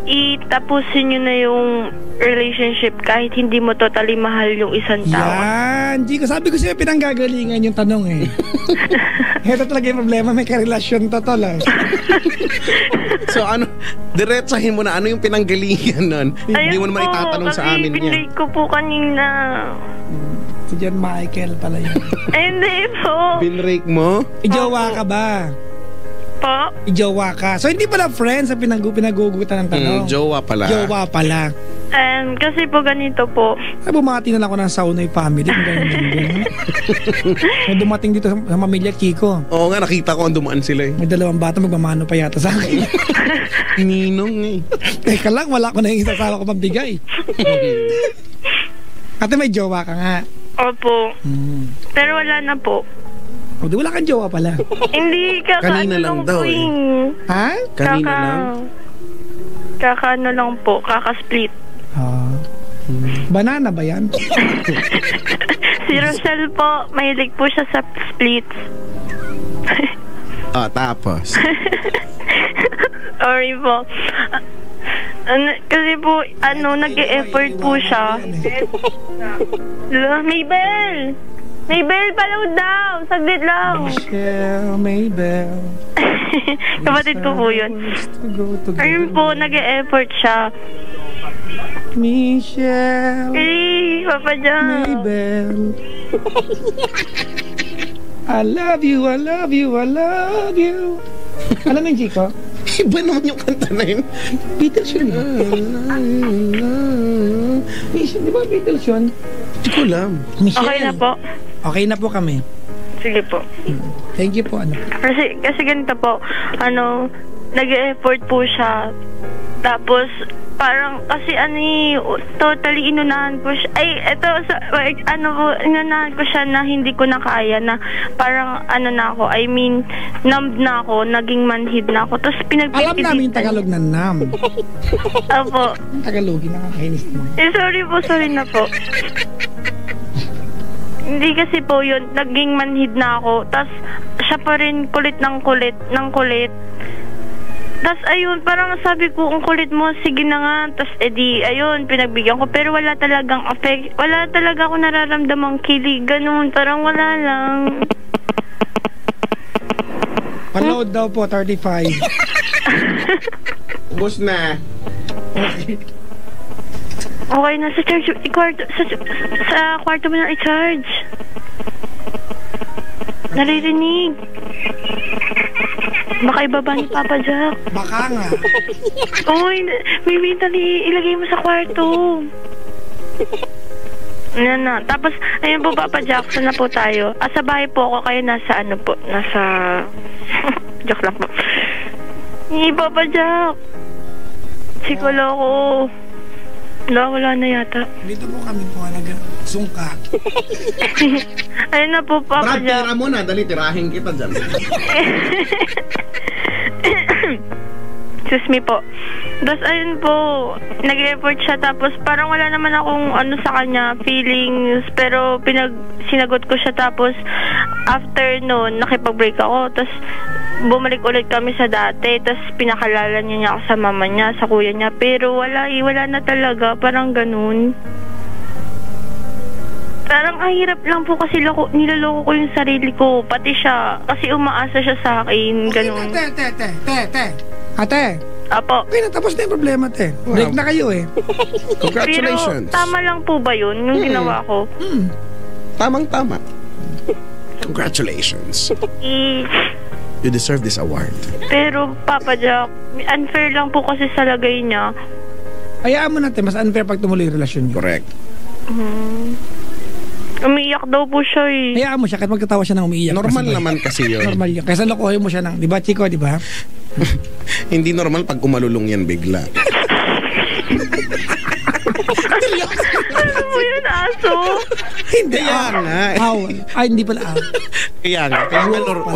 itapusin nyo na yung relationship kahit hindi mo totally mahal yung isang tao. Yan. Di ko sabi ko sa'yo pinanggagalingan yung tanong eh. Ito talaga yung problema. May karelasyon to lang. So ano, diretsahin mo na ano yung pinanggalingan nun. Hindi mo naman itatanong sa amin kasi niya. pinlay ko po kanina. Si John Michael pala yun. Hindi po. Binrake mo? Ijowa ka ba? Po? Ijowa ka. So hindi pala friends ang pinagugutan ng tanong. Jowa pala. Jowa pala. Kasi po ganito po. Ay, bumati na lang ako ng Saunay family. May dumating dito sa pamilya Kiko. Oo nga, nakita ko ang dumaan sila eh. May 2 bata magmamano pa yata sa akin. Ninong eh. Teka lang, wala ko na yung isasawa ko pambigay. Ate, may jowa ka nga. Opo. Pero wala na po. O, di wala kang jowa pala. Hindi, Kanina lang daw eh. Ha? Kanina lang? Kakaano lang po, kaka-split. Banana ba yan? Si Rochelle po, mahilig po siya sa splits. Tapos? Sorry po. Kasi po, nag-e-effort po siya. Maybell! Maybell, paload daw! Saglit lang! Michelle, Maybell. Kapatid ko po yun. Ayun po, nag-e-effort siya. Michelle, Papa Jack. Maybell. I love you, I love you, I love you. Alam mo yung Chico? Iba naman yung kanta na yun. Beatles yun. Michelle, di ba Beatles yun? Hindi ko alam. Michelle. Okay na po. Okay na po kami. Sige po. Thank you po. Kasi ganito po, nag-e-effort po siya. Tapos, parang, kasi totally inunahan ko siya. Ay, inunahan ko siya na hindi ko na kaya na parang, na ako, numbed na ako, naging manhid na ako. Tapos, pinagpipilitan. Alam namin yung Tagalog na nam. Opo. Yung Tagalogin, nakakainis naman. Sorry na po. Hindi kasi po yun, naging manhid na ako. Tapos, siya pa rin kulit. Tapos, ayun, parang sabi ko, ang kulit mo, sige na nga. Tapos, ayun, pinagbigyan ko. Pero wala talagang affect. Wala talaga ako nararamdamang kilig. Ganun, parang wala lang. Panood daw po, 35. Ubus na. Okay, nasa charge. Sa kwarto mo na i-charge. Naririnig. Baka ibaba ni Papa Jack. Baka nga. Uy, may mentally ilagay mo sa kwarto. Na. Tapos, ayun po, Papa Jack, saan na po tayo? Sa bahay po ako, kayo nasa nasa... Joke lang po. Papa Jack. Sikolo ko. Wala na yata. Dito po kami po sungka. Ayun na po, Papa Brad, Jack. tira mo na. Dali, tirahin kita dyan. Excuse me po. Tapos ayun po, nag-effort siya. Tapos parang wala naman akong sa kanya, feelings. Pero sinagot ko siya. Tapos after noon, nakipag-break ako. Tapos bumalik ulit kami sa dati. Tapos pinakalala niya ako sa mama niya, sa kuya niya. Pero wala na talaga. Parang ganun. Parang ang hirap lang po kasi niloloko ko yung sarili ko. Pati siya. Kasi umaasa siya sa akin. Ganun. Ate. Apo. Okay na, tapos na yung problema, te. Break na kayo eh. Congratulations. Pero tama lang po ba yun, yung ginawa ko? Tamang-tama. Congratulations. You deserve this award. Pero, Papa Jack, unfair lang po kasi sa lagay niya. Hayaan mo natin, mas unfair pag tumuloy yung relasyon niyo. Correct. Umiiyak daw po siya eh. Hayaan mo siya, kahit magkatawa siya nang umiiyak. Normal naman kasi yun. Normal yun. Kaysa lokohin mo siya ng, di ba, Chico, di ba? Hindi normal pag umalulong yan bigla. Ano mo yun, aso? Hindi. Kaya nga. Ay, hindi pala Kaya nga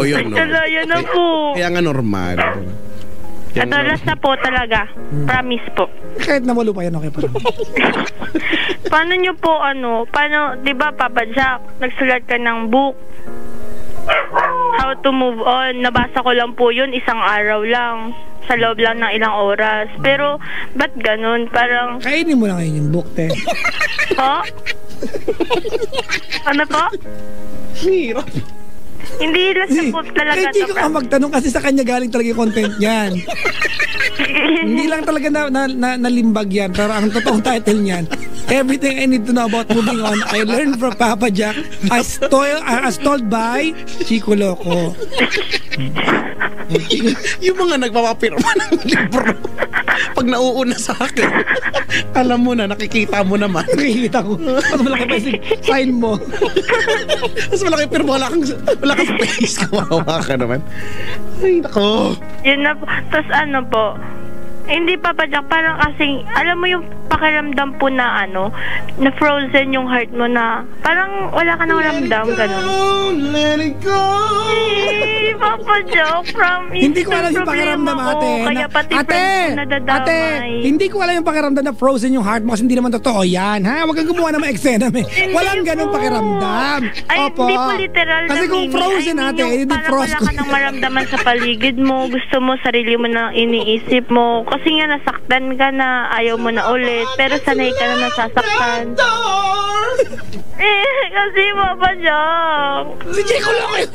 yun, no? Talaya na po. Kaya nga normal. Adalas na po talaga. Promise po. Kahit nawalo pa yan, okay pa rin. Paano nyo po, di ba, Papa Jack, nagsulat ka ng book? How to Move On. Nabasa ko lang po yun, isang araw lang. Sa loob lang ng ilang oras. Pero, ba't ganun? Parang, Kainin mo na ngayon yung book, te. po? Ano po? Hirap. Hindi lang sa book talaga Kahit hindi to. ko ka magtanong kasi sa kanya galing talaga yung content niyan. Hindi lang talaga nalimbag yan. Pero ang totoong title niyan, Everything I Need to Know About Moving On, I Learned from Papa Jack as told by Chico Loco. Yung mga nagpapapirma ng libro. Pag nauuna sa akin, alam mo na, nakikita mo naman. Nakikita ko. Mas malaki pa yung sign mo. Mas malaki pero wala kang space. Kawawa ka naman. Ay, nako. Yun na po. Tapos ano po, hindi Papa Jack, parang kasing, alam mo yung pakiramdam po na na frozen yung heart mo na, parang wala ka nang ramdam, ganun. Let it go. Papa Jack, promise. Hindi ko alam yung pakiramdam, ate. Kaya pati friends ko nadadamay. Ate, hindi ko alam yung pakiramdam na frozen yung heart mo kasi hindi naman totoo yan. Ha? Huwag kang gumawa ng mga eksena, me. Walang ganong po. pakiramdam. Ay, Opo. hindi po literal kasi na kung meaning. frozen, ate, hindi parang frost wala ka nang maramdaman sa paligid mo. Gusto mo, sarili mo na iniisip mo. Kasi nga nasaktan ka na, ayaw mo na ulit. Pero sanay ka na nasasaktan. Kasi Papa Jack. Si Chico Loco yun.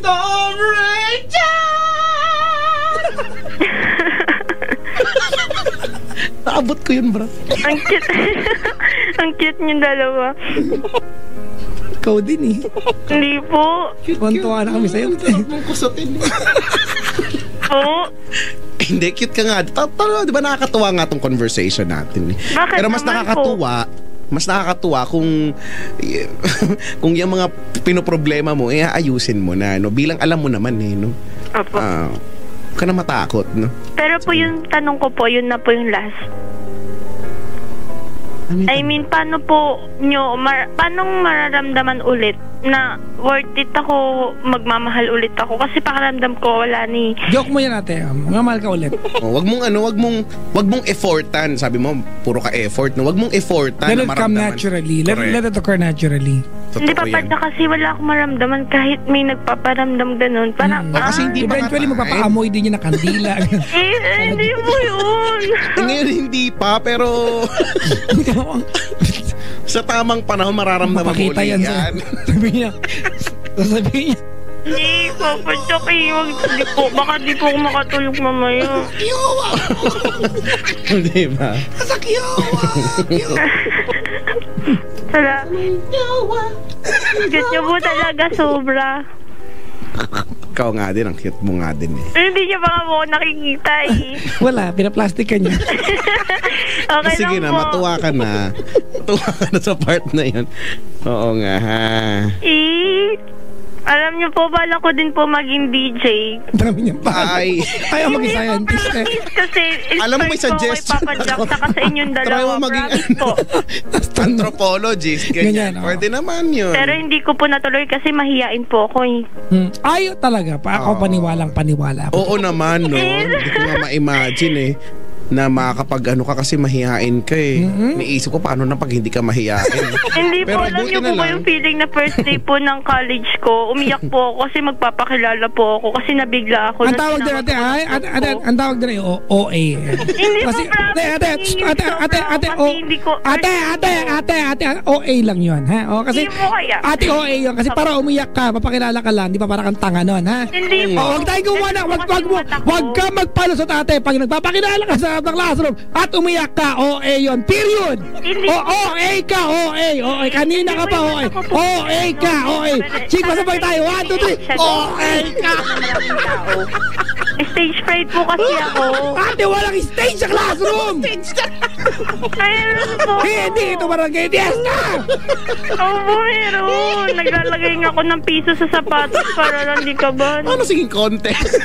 Naabot ko yun, bro. Ang cute. Ang cute niyong dalawa. Ikaw din eh. Hindi po. Tuwan-tuwa na kami sa'yo. Mong kusutin. Po. Hindi, cute ka nga. Di ba nakakatuwa nga tong conversation natin? Bakit Pero mas naman nakakatuwa kung yung mga pinoproblema mo, ayusin mo na, no? Bilang alam mo naman, no? Opo. Huwag ka na matakot, no? Pero po yung tanong ko po, yun na po yung last. I mean, paano po paano mararamdaman ulit na worth it ako, magmamahal ulit ako? Kasi pakiramdam ko wala ni... Joke mo yan, ate. Mamahal ka ulit. Wag mong effortan. Sabi mo, puro ka effort, no? Wag mong effortan Let na it come maramdaman. naturally. Correct. Let it occur naturally. Hindi Totoo yan. Papa, kasi wala akong maramdaman kahit may nagpaparamdam ganun. Parang, kasi hindi pa Eventually, magpapaamoy din yun ng kandila. hindi mo yun. Ngayon hindi pa, pero sa tamang panahon mararamdaman mo Mapakita ulit yan. Sabi niya. Hindi, Papa Jack, baka di po ako makatulog mamaya. Di ba? Cute niyo po talaga, sobra. Ikaw nga din, ang cute mo nga din eh. Hindi niya baka mo ako nakikita eh. Wala, pinaplastic ka niya. Okay Sige lang na, po. matuwa ka na. Matuwa ka na sa part na yun. Oo nga ha. Alam niyo po, bala ko din po maging DJ. Dami niyang pa. Ay. Ayaw maging scientist eh. Kasi Alam mo, may suggestion Kay Papa Jack, ako. saka sa inyong Try dalawa. mo maging Promise po. anthropologist. Ganyan. Ganyan, Pwede naman yun. Pero hindi ko po natuloy kasi mahihain po ako eh. Ayaw talaga. Ako paniwalang-paniwala. Oo naman, no? Hindi ko nga ma-imagine eh na makakapag ka kasi mahihain ka eh. Niisip ko paano na pag hindi ka mahihain. Hindi Pero po, alam buti niyo na po ba lang. yung feeling na first day po ng college ko, umiyak po ako kasi magpapakilala po ako kasi nabigla ako. Ang nung tawag din tinawag ate, ko ng ay, group ate, ko. ang tawag din ay OA. Hindi Kasi, po, promise. ate, OA lang yun, ha? O, kasi, Hindi mo kaya. ate OA yun, kasi para umiyak ka, papakilala ka lang, di ba para kang tanga nun, ha? Hindi po. O, huwag tayo gumawa na, wag ka magpalusot ate, pag nagpapakilala ka sa classroom, at umiyak ka, OA yun, period! Hindi. OA ka, OA, kanina ka pa, OA ka, OA. Chico, sabay tayo, 1, 2, 3, OA ka! Stage fright po kasi ako. Ate, walang stage sa classroom! Ayun po. Hindi, ito barangay fiesta! Oo, meron. Naglalagay nga ako ng piso sa sapatos para lang di ka ba? Ano siging contest?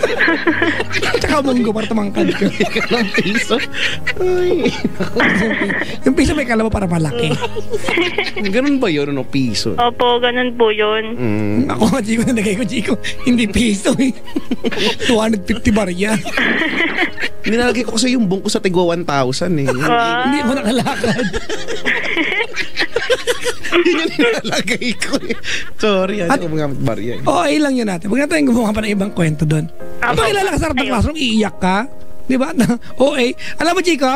Tsaka munggo para tumangkad ka. Ng piso? Ay. Yung piso may kala mo para malaki. Ganun ba yun, no? Piso? Opo, ganun po yun. Ako, Chico, nalagay ko, Chico. Hindi piso eh. 250 barya. Nilalagay ko kasi yung buong ko sa tigwa 1,000 eh. Hindi mo nakalakad. Yun yung nilalagay ko eh. Sorry, At- ako mga barya eh. Okay lang yun natin. Huwag na tayong gumawa pa ng ibang kwento doon. Pakilala ka sa harap ng classroom, iiyak ka. Di ba? Okay. Alam mo, Chico?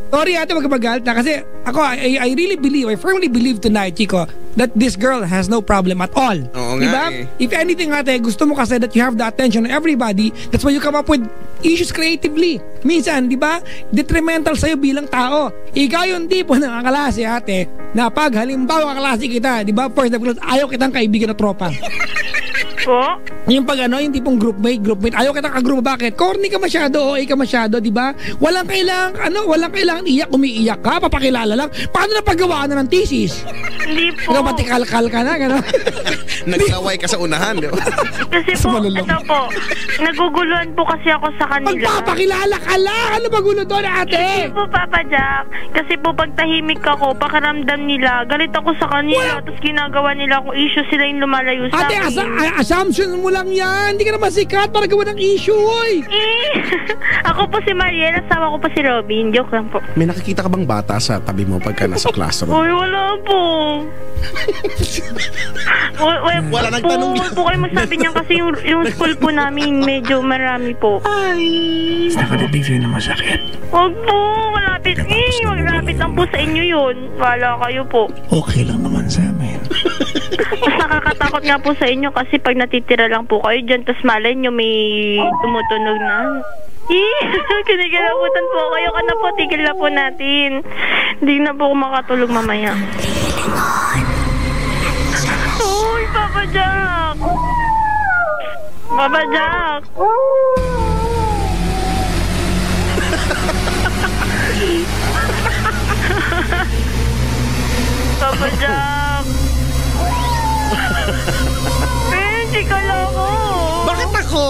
Sorry ate, magkabagal na. Kasi ako, I really believe, I firmly believe tonight, Chico, that this girl has no problem at all. Oo Di nga ba? eh. If anything ate, gusto mo kasi that you have the attention of everybody, that's why you come up with issues creatively. Minsan, di ba? Detrimental sa'yo bilang tao. Ikaw yung tipo ng kaklase ate, na pag halimbawa kaklase kita, di ba? First, ayaw kitang kaibigan na tropa. Po? Yung pag ano, yung tipong groupmate, ayaw kita ka-group. Bakit? Corny ka masyado, OA ka masyado, di ba? Walang kailangan iyak, umiiyak ka, papakilala lang. Paano na paggawaan na ng thesis? Hindi po. Ikaw batikal-kal ka na, gano'n? Naglaway ka sa unahan, di ba? Kasi po, Malulong. ito po, naguguluhan po kasi ako sa kanila. Magpapakilala ka lang! Ano ba gulo doon, ate? Hindi po, Papa Jack. Kasi po, pag tahimik ako, pakiramdam nila, galit ako sa kanila, tapos ginagawa nila akong issue, sila yung lumalayo sa Ate, akin. assumption mo lang yan. Hindi ka naman sikat para gawa ng issue, oy. Ako po si Mariel, asawa ko po si Robin. Joke lang po. May nakikita ka bang bata sa tabi mo pagka nasa classroom? Uy, wala po. Wala nagtanong Huwag po kayo magsabi niyan kasi yung school po namin medyo marami po. Nakadibigay na masakit. Huwag po, malapit. Malapit lang po sa inyo yun. Wala kayo po. Okay lang naman sa amin. Mas nakakatakot nga po sa inyo kasi pag natitira lang po kayo dyan, tas malay nyo may tumutunog na. Kinigalabutan po kayo. Kana po, tigil na po natin. Hindi na po ako makatulog mamaya. Uy, Papa Jack! Papa Jack! Papa Jack! Hindi ka lang ako! Bakit ako?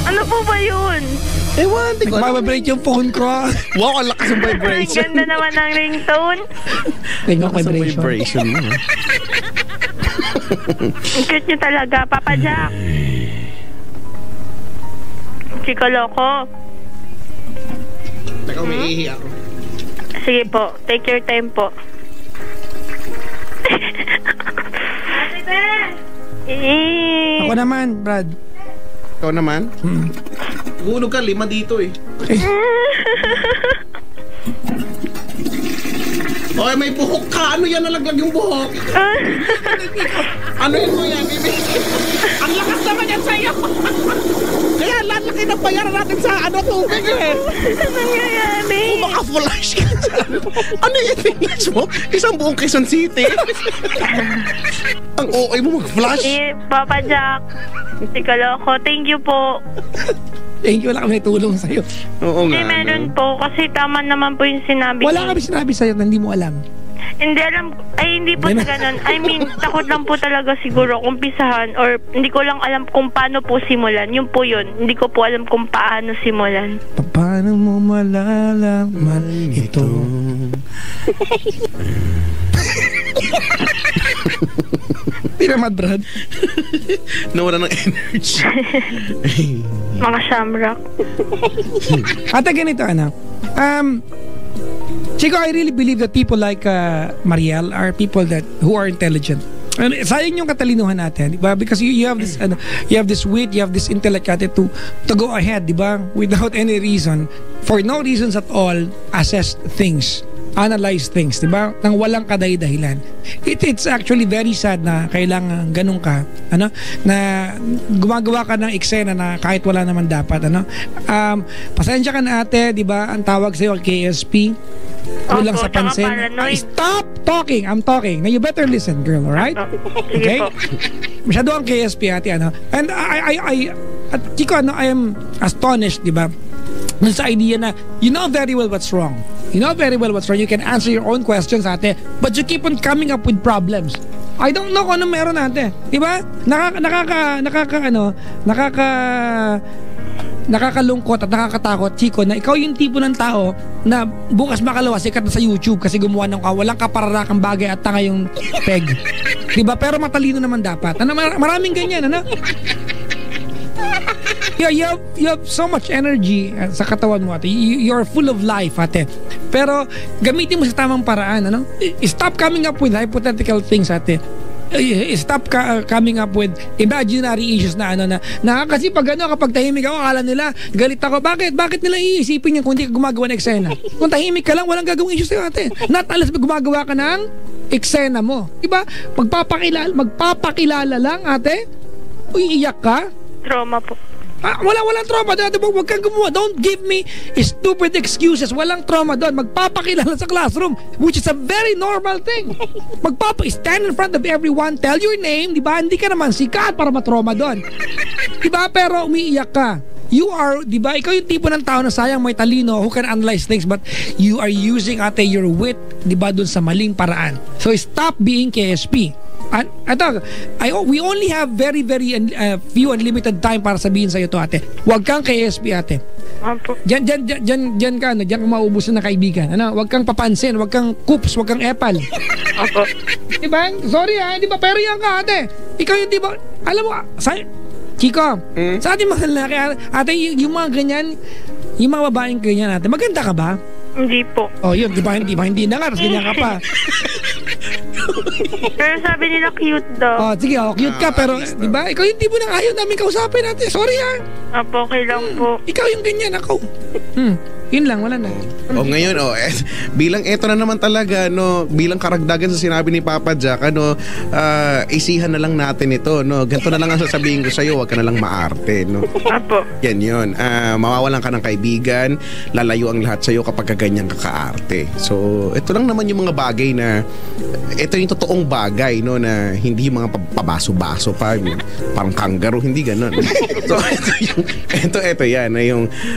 Ano po ba yun? Ewan, di ko alam. Nagmababrate yung phone ko. Wow, ang lakas ng Ang vibration. ganda naman ng ringtone. Tingnan ko Lakas ng vibration. vibration mo. Ang cute niyo talaga, Papa Jack. Chika loko. Teka, umiihi ako. Sige po, take your time po. Ako naman, Brad. Ikaw naman? Hulog ka, 5 dito eh. Oy, may buhok ka. Ano yan? Nalaglag yung buhok. Ano yun mo yan, baby? Ang lakas naman yan sa'yo. Kaya lalaki na bayaran natin sa tubig eh. Ano nangyayari? Kung maka-flash ka dyan. Ano yung finish mo? Isang buong Quezon City. Ang okay mo mag-flash. Papa Jack. Chika loko, thank you po. Thank you, wala kami tulong sa'yo. Oo nga. Meron po, kasi tama naman po yung sinabi Wala niyo. kami sinabi sa'yo na hindi mo alam. Hindi alam, hindi po sa ganun. I mean, takot lang po talaga siguro kumpisahan or hindi ko lang alam kung paano po simulan. Yun po yun. Hindi ko po alam kung paano simulan. Paano mo malalaman ito? Pinamad, Brad. Nawala ng energy. Mga shamrock. Ate, ganito, Chico, I really believe that people like Mariel are people who are intelligent. And sayang yung katalinuhan natin, di ba? Because you have this you have this wit, you have this intellect ate to go ahead, di ba? Without any reason, for no reasons at all, assess things, analyze things, di ba? Nang walang kadahidahilan. It's actually very sad na kailangan ganun ka, na gumagawa ka ng eksena na kahit wala naman dapat, pasensya ka na ate, di ba? Ang tawag sa'yo KSP. Kulang Opo, sa pansin. tsaka paranoid. Stop talking! I'm talking. Now you better listen, girl, alright? Sige Okay? po. Masyado ang KSP ate, And at Chico, I am astonished, di ba? Dun sa idea na you know very well what's wrong. You know very well what's wrong. You can answer your own questions, ate. But you keep on coming up with problems. I don't know kung ano meron ate. Di ba? Nakakalungkot at nakakatakot, Chico, na ikaw yung tipo ng tao na bukas makalawa sikat na sa YouTube kasi gumawa ng walang kapararakang bagay at tanga yung peg. Diba? Pero matalino naman dapat. Maraming ganyan, You have so much energy sa katawan mo, ate. You're full of life, ate. Pero gamitin mo sa tamang paraan, ano? Stop coming up with hypothetical things, ate. Stop coming up with imaginary issues na kasi pag kapag tahimik ako, akala nila galit ako. Bakit nila iisipin yan kung hindi ka gumagawa ng eksena? Kung tahimik ka lang, walang gagawing issues sa'yo, ate. Not unless gumagawa ka ng eksena mo, diba? Magpapakilala lang, ate. Iiyak ka. Trauma po. Walang trauma doon. Huwag kang gumawa. Don't give me stupid excuses. Walang trauma doon. Magpapakilala sa classroom, which is a very normal thing. Stand in front of everyone, tell your name, di ba? Hindi ka naman sikat para matrauma doon. Di ba? Pero umiiyak ka. You are, di ba? Ikaw yung tipo ng tao na sayang may talino who can analyze things, but you are using, ate, your wit, di ba, doon sa maling paraan. So stop being KSP. We only have very few unlimited time para sabihin sa'yo to, ate. Huwag kang KSP, ate. Opo. Diyan ka mauubusan ng kaibigan. Huwag kang papansin, huwag kang coops, huwag kang epal. Opo. Diba? Sorry diba? Pero yan ka, ate. Ikaw yung diba, alam mo, Chico, sa ating mga lalaki, ate, yung mga ganyan, yung mga babaeng ganyan, ate, maganda ka ba? Hindi po. Oh, yun, diba? Hindi na nga, tapos ganyan ka pa. Pero sabi nila cute daw. Oh, sige, cute ka, pero di ba? Ikaw yung tipo ng ayaw namin kausapin natin. Sorry Apo, okay lang po. Ikaw yung ganyan, ako. Yun lang, wala na. Ngayon, bilang eto na naman talaga, bilang karagdagan sa sinabi ni Papa Jack, isihan na lang natin ito, ganito na lang ang sasabihin ko sa'yo, wag ka na lang maarte, Apo. Yan yun. Mawawalan ka ng kaibigan, lalayo ang lahat sa'yo kapag ganyan ka kaarte. So, ito lang naman yung mga bagay na, ito yung totoong bagay, na hindi yung mga pabaso-baso pa, parang kangaroo, hindi ganun. So, ito yan,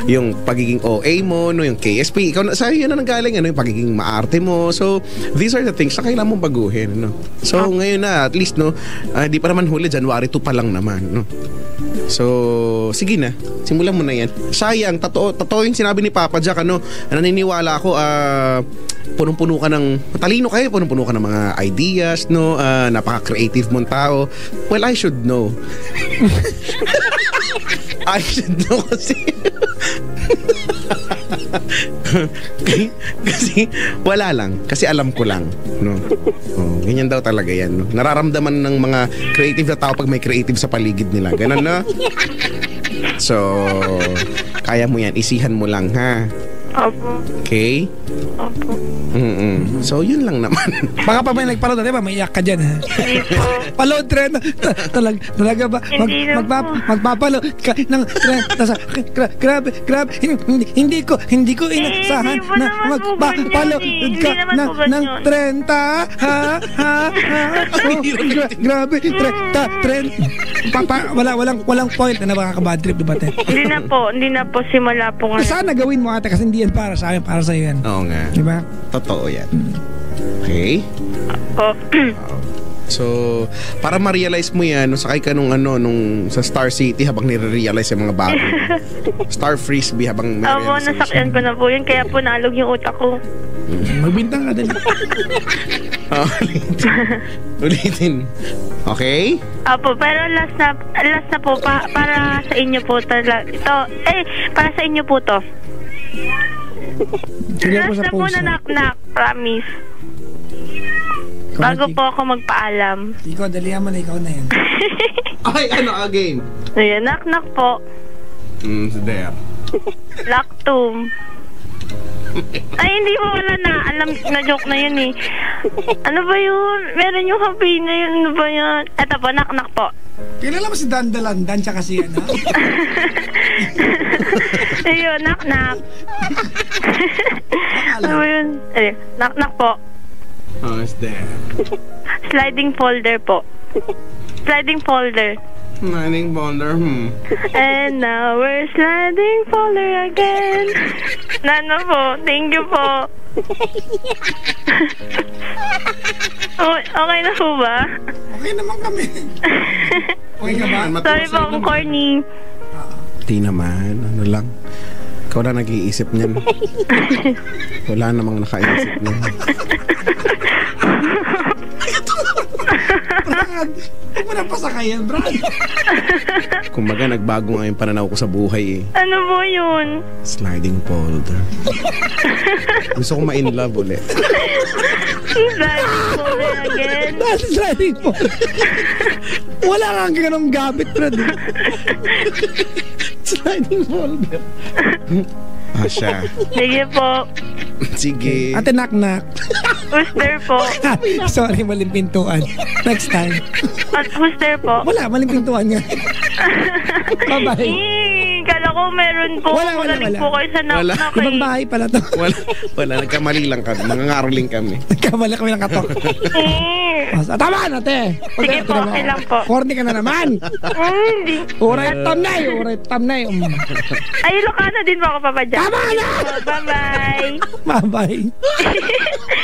yung pagiging OA mo, yung KSP, ikaw sa'yo yun na nanggaling, yung pagiging maarte mo. So, these are the things na kailangan mong baguhin, So, ngayon na, at least, di pa naman huli, January 2 pa lang naman, So, sige na, simulan mo na yan. Sayang, totoo yung sinabi ni Papa Jack, naniniwala ako, punong-puno ka ng, matalino kayo, punong-puno ka ng mga ideas, napaka-creative mong tao. Well, I should know. I should know kasi kasi wala lang, kasi alam ko lang, ganyan daw talaga yan, nararamdaman ng mga creative na tao pag may creative sa paligid nila, ganun so kaya mo yan, isihan mo lang, ha? Opo. Okay? Opo. So, yun lang naman. Baka pa may nagpaload, diba? May iyak ka dyan, ha? Hindi po. Paload trend. Talaga ba? Hindi na po. Magpapaload ka ng trend. Grabe. Hindi ko inasahan na magpapaload ka ng 30. Ha? Grabe. Trend. Walang point na nakaka-bad trip, diba, te? Hindi na po. Simula po nga. Sana gawin mo, ate, kasi hindi yan para sa akin, para sa'yo yan. Oo nga. Diba? Totoo yan. Okay? So, para ma-realize mo yan, sakay ka nung sa Star City habang nire-realize yung mga bago. Star Frisbee habang Opo, nasakyan ko na po yun, kaya po nalog yung utak ko. Magbintang ka din. Ulitin. Okay? Opo, pero last na po, para sa inyo po talaga. Para sa inyo po to. Last na po na knock, promise. Bago po ako magpaalam. Ikaw, dalihan mo na, ikaw na yan. Ay, again? Ayan, knock po. There. Lactum. Ay, hindi mo wala na. Alam, na-joke na yun eh. Ano ba yun? Meron yung happy na yun. Ano ba yun? Eto po, knock po. Kilala mo si Dandalandan tsaka si ano? Ayun, knock. Ano ba yun? Ayun, knock po. Oh, it's there. Sliding folder po. Sliding folder. Sliding folder, And now we're sliding folder again. Nano po, thank you po. Okay na po ba? Okay naman kami. Okay ka ba? Sorry po kung corny. Di naman, ano lang. Ikaw na nag-iisip niyan. Wala namang nakaisip niyan. Brad, huwag mo na pasakayan, Brad. Kumbaga, nagbago nga yung pananaw ko sa buhay eh. Ano po yun? Sliding folder. Gusto kong ma-in love ulit. Sliding folder again. Nasa sliding po. Wala kang ganong gamit, Brad. Sliding folder. Asya. Sige po. Sige. Ate Nak-Nak. Booster po. Sorry, maling pintuan. Next time. At booster po. Wala, maling pintuan nga. Bye-bye. Kala ko meron po. Wala. Magaling po kayo sa Wala. knock-knock Ibang eh. bahay pala to. Wala. Nagkamali lang kami. Nangangaroling kami. Kamali kami ng katok. Tama na, te. Sige po, okay lang po. Corny ka na naman. Hindi. Uray tamnay. Ay, Ilocano din po ako papadyan. Tama na! Bye-bye. Bye-bye.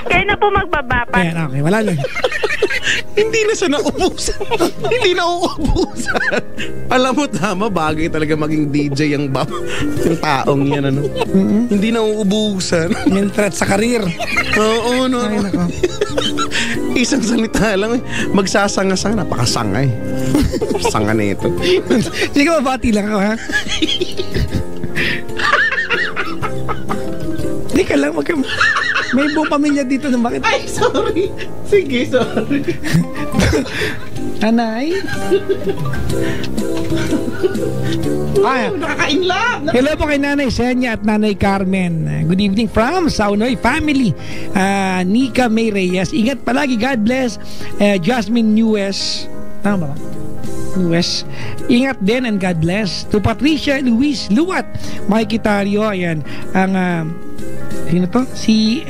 Kayo na po magbabapan. Ayan, okay. Wala na. Hindi na siya nauubusan. Hindi na uubusan. Alam mo, tama, bagay talaga maging DJ yung taong yan, ano. Hindi na uubusan. May threat sa karir. Oo, no. Ay, nako. Isang salita lang, magsasanga-sanga. Napakasanga eh. Sanga na ito. Sige, mabati lang ako, ha? Hindi ka lang, may buong pamilya dito na bakit? Ay, sorry. Sige, sorry. Anay? Nakaka-inlove. Hello po kay Nanay Senya at Nanay Carmen. Good evening from Saunoy family. Nika May Reyes. Ingat palagi. God bless. Jasmine Nuez. Tama ba? Nuez. Ingat din and God bless. To Patricia Luis Luwat. Mikey Tario. Ayan. Ang sino to? Si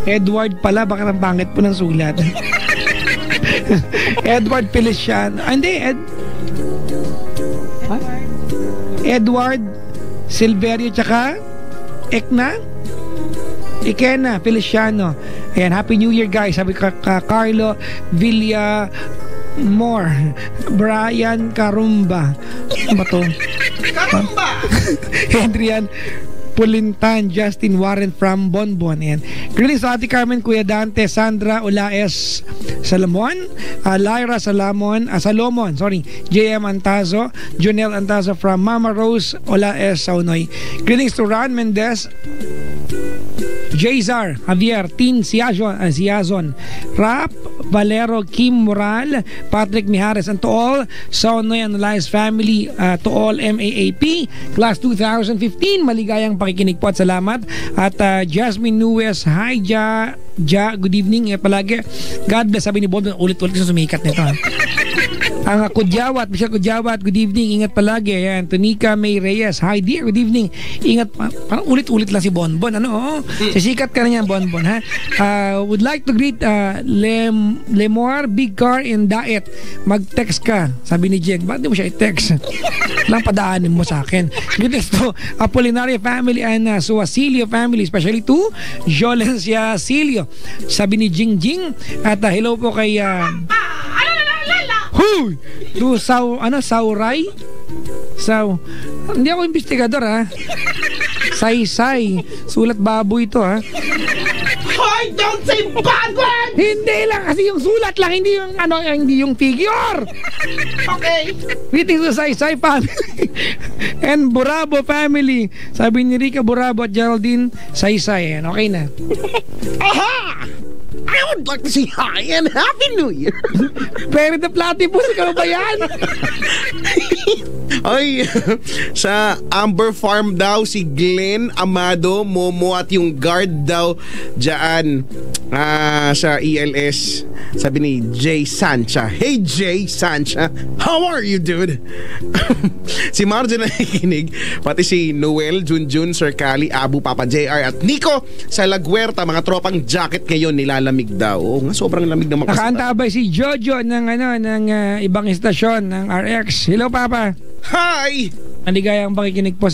Edward pala. Baka ang pangit po ng sulat. Edward Feliciano. Hindi, Edward Silverio tsaka Ikena Feliciano. Ayan, Happy New Year guys. Sabi ka Carlo Villa More, Brian Carumba. Ano ba to? Carumba! Adrian Pulintan, Justin Warren from Bonbon. Ayan. Greetings sa Ate Carmen, Kuya Dante, Sandra Olaes Salomon, Lyra Salomon, JM Antazo, Jonel Antazo from Mama Rose Olaes Saunoy. Greetings to Ron Mendez, Jazar Javier, Tin Siazon, Rap Valero, Kim Moral, Patrick Mijares, and to all Saunoy and Elias family, to all MAAP Class 2015, maligayang pakikinig po at salamat. At Jasmine Nuez, hi good evening palagi. God bless, sabi ni Bob, ulit-ulit sa sumikat nito. Ang Kudyawat, Michelle Kudyawat, good evening, ingat palagi. Ayan, Tonica May Reyes, hi dear, good evening. Ingat, parang ulit-ulit lang si Bonbon. Ano, sisikat ka na niyan, Bonbon, ha? Would like to greet Lemore, Big Car in Daet. Mag-text ka, sabi ni Jen. Bakit di mo siya i-text? Lang padaanin mo sa akin. Greetings to Apolinaria family and Suasilio family, especially to Jolencia Silio. Sabi ni Jing Jing. At hello po kay Huy! Do Sauray? Hindi ako investigador, ha? Say. Sulat baboy ito, ha? Hoy, don't say bad word! Hindi lang kasi yung sulat lang, hindi yung figure. Okay. Greetings to Say family and Burabo family. Sabi ni Rica Burabo at Geraldine Say. Okay na. Aha! I would like to say hi and Happy New Year. Pero the platypus, ikaw ba yan? Ay, sa Amber Farm daw si Glenn Amado, Momo at yung guard daw dyan sa ELS. Sabi ni Jay Sancha. Hey Jay Sancha, how are you, dude? Si Marjo na nakikinig, pati si Noel, Junjun, Sir Kali, Abu, Papa JR at Nico sa Laguerta, mga tropang jacket ngayon nilalamig daw. Oo nga, sobrang lamig na makasama. Nakaantabay si Jojo ng ibang istasyon ng RX. Hello Papa. Hi! Maligayang pakikinig po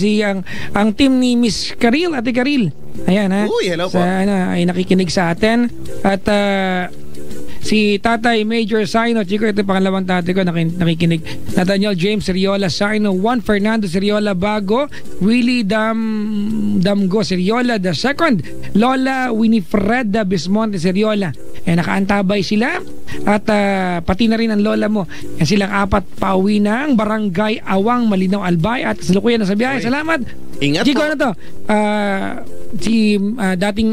ang team ni Miss Karil, Ate Karil. Ayan, ha. Uy, hello po. Ay nakikinig sa atin. At si Tatay Major Saino, Chico, ito pangalawang tatay ko nakikinig. Nathaniel James Seriola Saino, Juan Fernando Seriola Bago, Willie Damgo Seriola II, Lola Winifreda Bismonte Seriola, nakaantabay sila at pati na rin ang lola mo. Yan silang 4 pauwi ng Barangay Awang, Malinaw, Albay at salukuyan na sa biyahe. Salamat. Ingat Chico, po. ano to? Si dating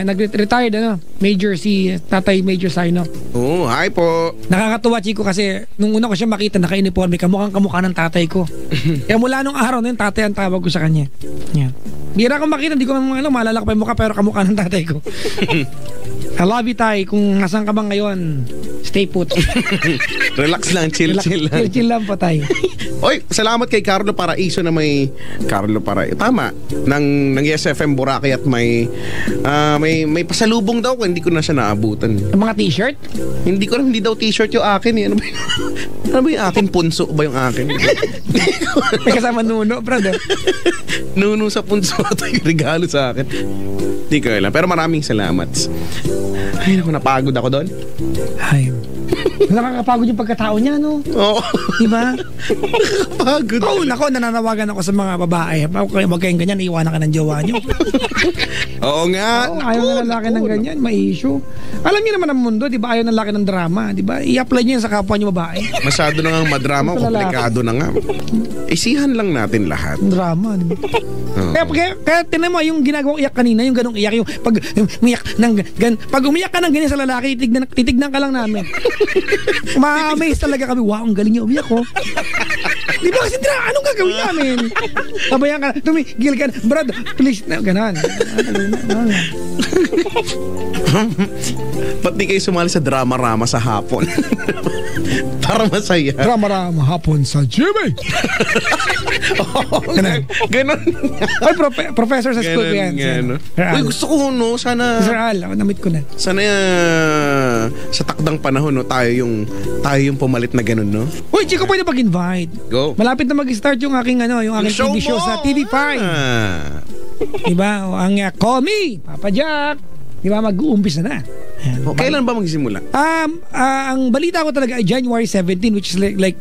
nag-retired Major, si Tatay Major Saino. Oh, hi po. Nakakatuwa, Chico, kasi nung una ko siya makita naka-uniforme, kamukha ng tatay ko. Kaya mula nung araw na yun, tatay ang tawag ko sa kanya. Yan. Bira ko makita, hindi ko maalala ko pa yung mukha, pero kamukha ng tatay ko. I love you, Tay. Kung nasan ka ba ngayon, stay put. Relax lang, chill lang. Chill lang po, Tay. Oy, salamat kay Carlo Paraiso na may Carlo Paraiso. Tama. Ng SFM Boracay at may pasalubong daw, hindi ko na siya naabutan. Ang mga t-shirt? Hindi daw t-shirt yung akin eh. Ano ba yung akin? Punso ba yung akin? May kasama Nuno, brother. Nuno sa punso ito yung regalo sa akin. Hindi ko alam. Pero maraming salamat. Ay, naku, napagod ako doon. Ay, nakakapagod yung pagkatao niya, no? Oo. Diba? Nakakapagod. Oo, nako, nananawagan ako sa mga babae. Huwag kayong ganyan, iwanan ka ng jowa niyo. Oo nga. Oo, ayaw na lalaki ng ganyan, may issue. Alam niyo naman ang mundo, di ba? Ayaw ng lalaki ng drama, di ba? I-apply niyo yan sa kapwa niyo babae. Masyado na nga madrama, Ito lalaki. komplikado na nga. Isihan lang natin lahat. Drama, di ba? Oo. Kaya tinan mo, yung ginagawa iyak kanina, yung ganong iyak, yung pag umiyak ng pag umiyak ka ng ganyan sa lalaki, titignan ka lang namin. Ma-amaze talaga kami. Wow, ang galing niya umiyak, oh. Di ba kasi anong gagawin namin? Sabayan ka, tumigil ka, Brad, please, ganon. Ba't di kayo sumali sa drama-rama sa hapon? Para masaya. Drama-rama hapon sa Jimmy. Ganon. Ay, professor sa school ko yan. Ganon. Sir Al. Uy, gusto ko, no? Sana... Sir Al, namit ko na. Sana sa takdang panahon, no, tayo yung pumalit na ganun, no? Uy, Chico, pwede pag-invite. Go. Malapit na mag-start yung aking Show TV show mo! sa TV5. Diba? O, ang Call Me, Papa Jack. Diba? Mag-uumpis na. Ayan. Kailan ba magsisimula? Ang balita ko talaga ay January 17, which is like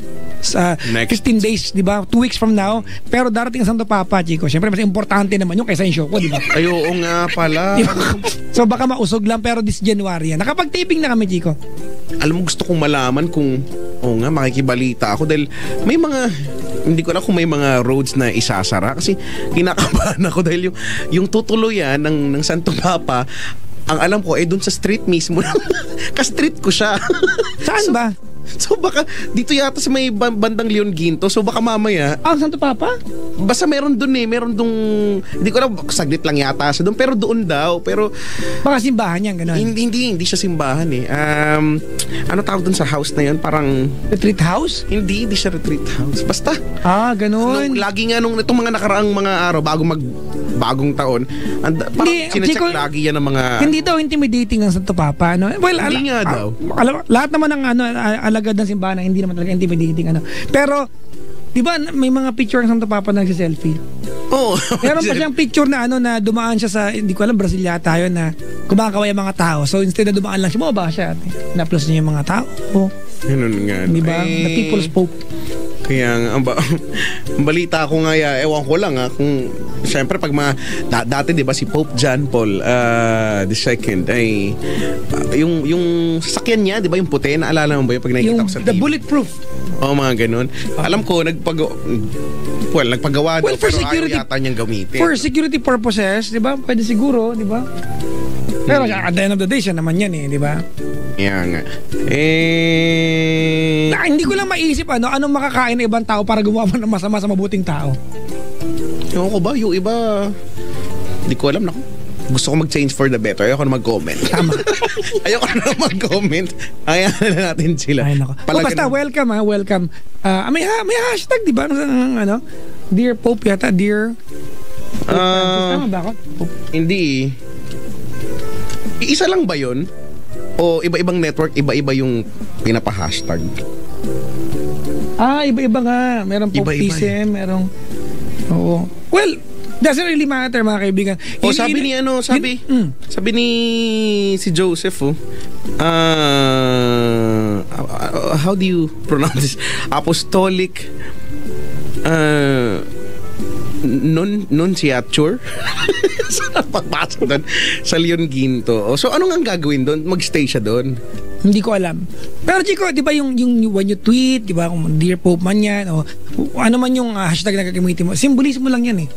Next. 15 days, di ba? 2 weeks from now. Pero darating ang Santo Papa, Chico. Siyempre, mas importante naman yung kaysa yung show ko, di ba? Ay, oo nga pala. So baka mausog lang, pero this January yan. Nakapag-taping na kami, Chico. Alam mo, gusto kong malaman kung makikibalita ako dahil may mga hindi ko alam kung may mga roads na isasara kasi kinakabahan ako dahil yung tutuloyan ng Santo Papa, ang alam ko doon sa street mismo. Ka-street ko siya. Saan ba? So baka dito yata sa may bandang Leon Ginto. So baka mamaya Ang Santo Papa? basta meron doon meron dong hindi ko alam, saglit lang yata sa doon pero doon daw. Pero Baka simbahan yan, gano'n. hindi siya simbahan eh. Ano tawag doon sa house na 'yon? Parang Retreat house? hindi siya retreat house. Basta Gano'n. lagi nga itong mga nakaraang mga araw bagong taon, parang Hindi, sinecheck Chico, lagi yan ng mga Hindi daw intimidating ang Santo Papa, no? Well, Hindi nga daw. Lahat naman ng alagad ng simbahan hindi naman talaga intimidating, Pero, di ba may mga picture ng Santo Papa na nagsiselfie? Oo. Meron pa siyang picture na na dumaan siya sa, hindi ko alam, Brazil yata yun, na kumakaway ang mga tao. So instead na dumaan lang siya, bumaba siya. Na-plus niya yung mga tao. Ganun nga. Di ba? The People's Pope. Kaya ang balita ko nga, ewan ko lang kung siyempre pag mga dati 'di ba si Pope John Paul II ay yung sasakyan niya 'di ba yung puti, naalala mo ba yung pag nakikita ko sa TV? The bulletproof. Mga ganun. Alam ko nagpagawa daw For pero security, ayaw yata niyang gamitin. For security purposes, 'di ba? Pwede siguro, 'di ba? Pero at the end of the day, siya naman yan, 'di ba? Yan nga. Hindi ko lang maisip anong makakain ng ibang tao para gumawa ng masama sa mabuting tao. Ewan ko ba, yung iba, hindi ko alam. Gusto ko mag-change for the better. Ayoko na mag-comment. Tama. Ayoko na mag-comment. Ayaw na natin sila. Ay, nako. Basta welcome, welcome. May hashtag, di ba? Dear Pope yata, dear Pope Francis. Tama ba ako? Pope. Hindi. Isa lang ba yun? O iba-ibang network, iba-iba yung pinapa-hashtag? Iba-iba nga. Merong Popeism, merong... Oo. Well, doesn't really matter, mga kaibigan. Sabi ni si Joseph, how do you pronounce this? Apostolic Nunciature. Saan pagpasok doon? Sa Leon Ginto. So, ano nga gagawin doon? Mag-stay siya doon? Hindi ko alam. Pero Chico, di ba yung when you tweet, di ba, kung Dear Pope man yan, o ano man yung hashtag na gagamitin mo, simbolismo lang yan eh.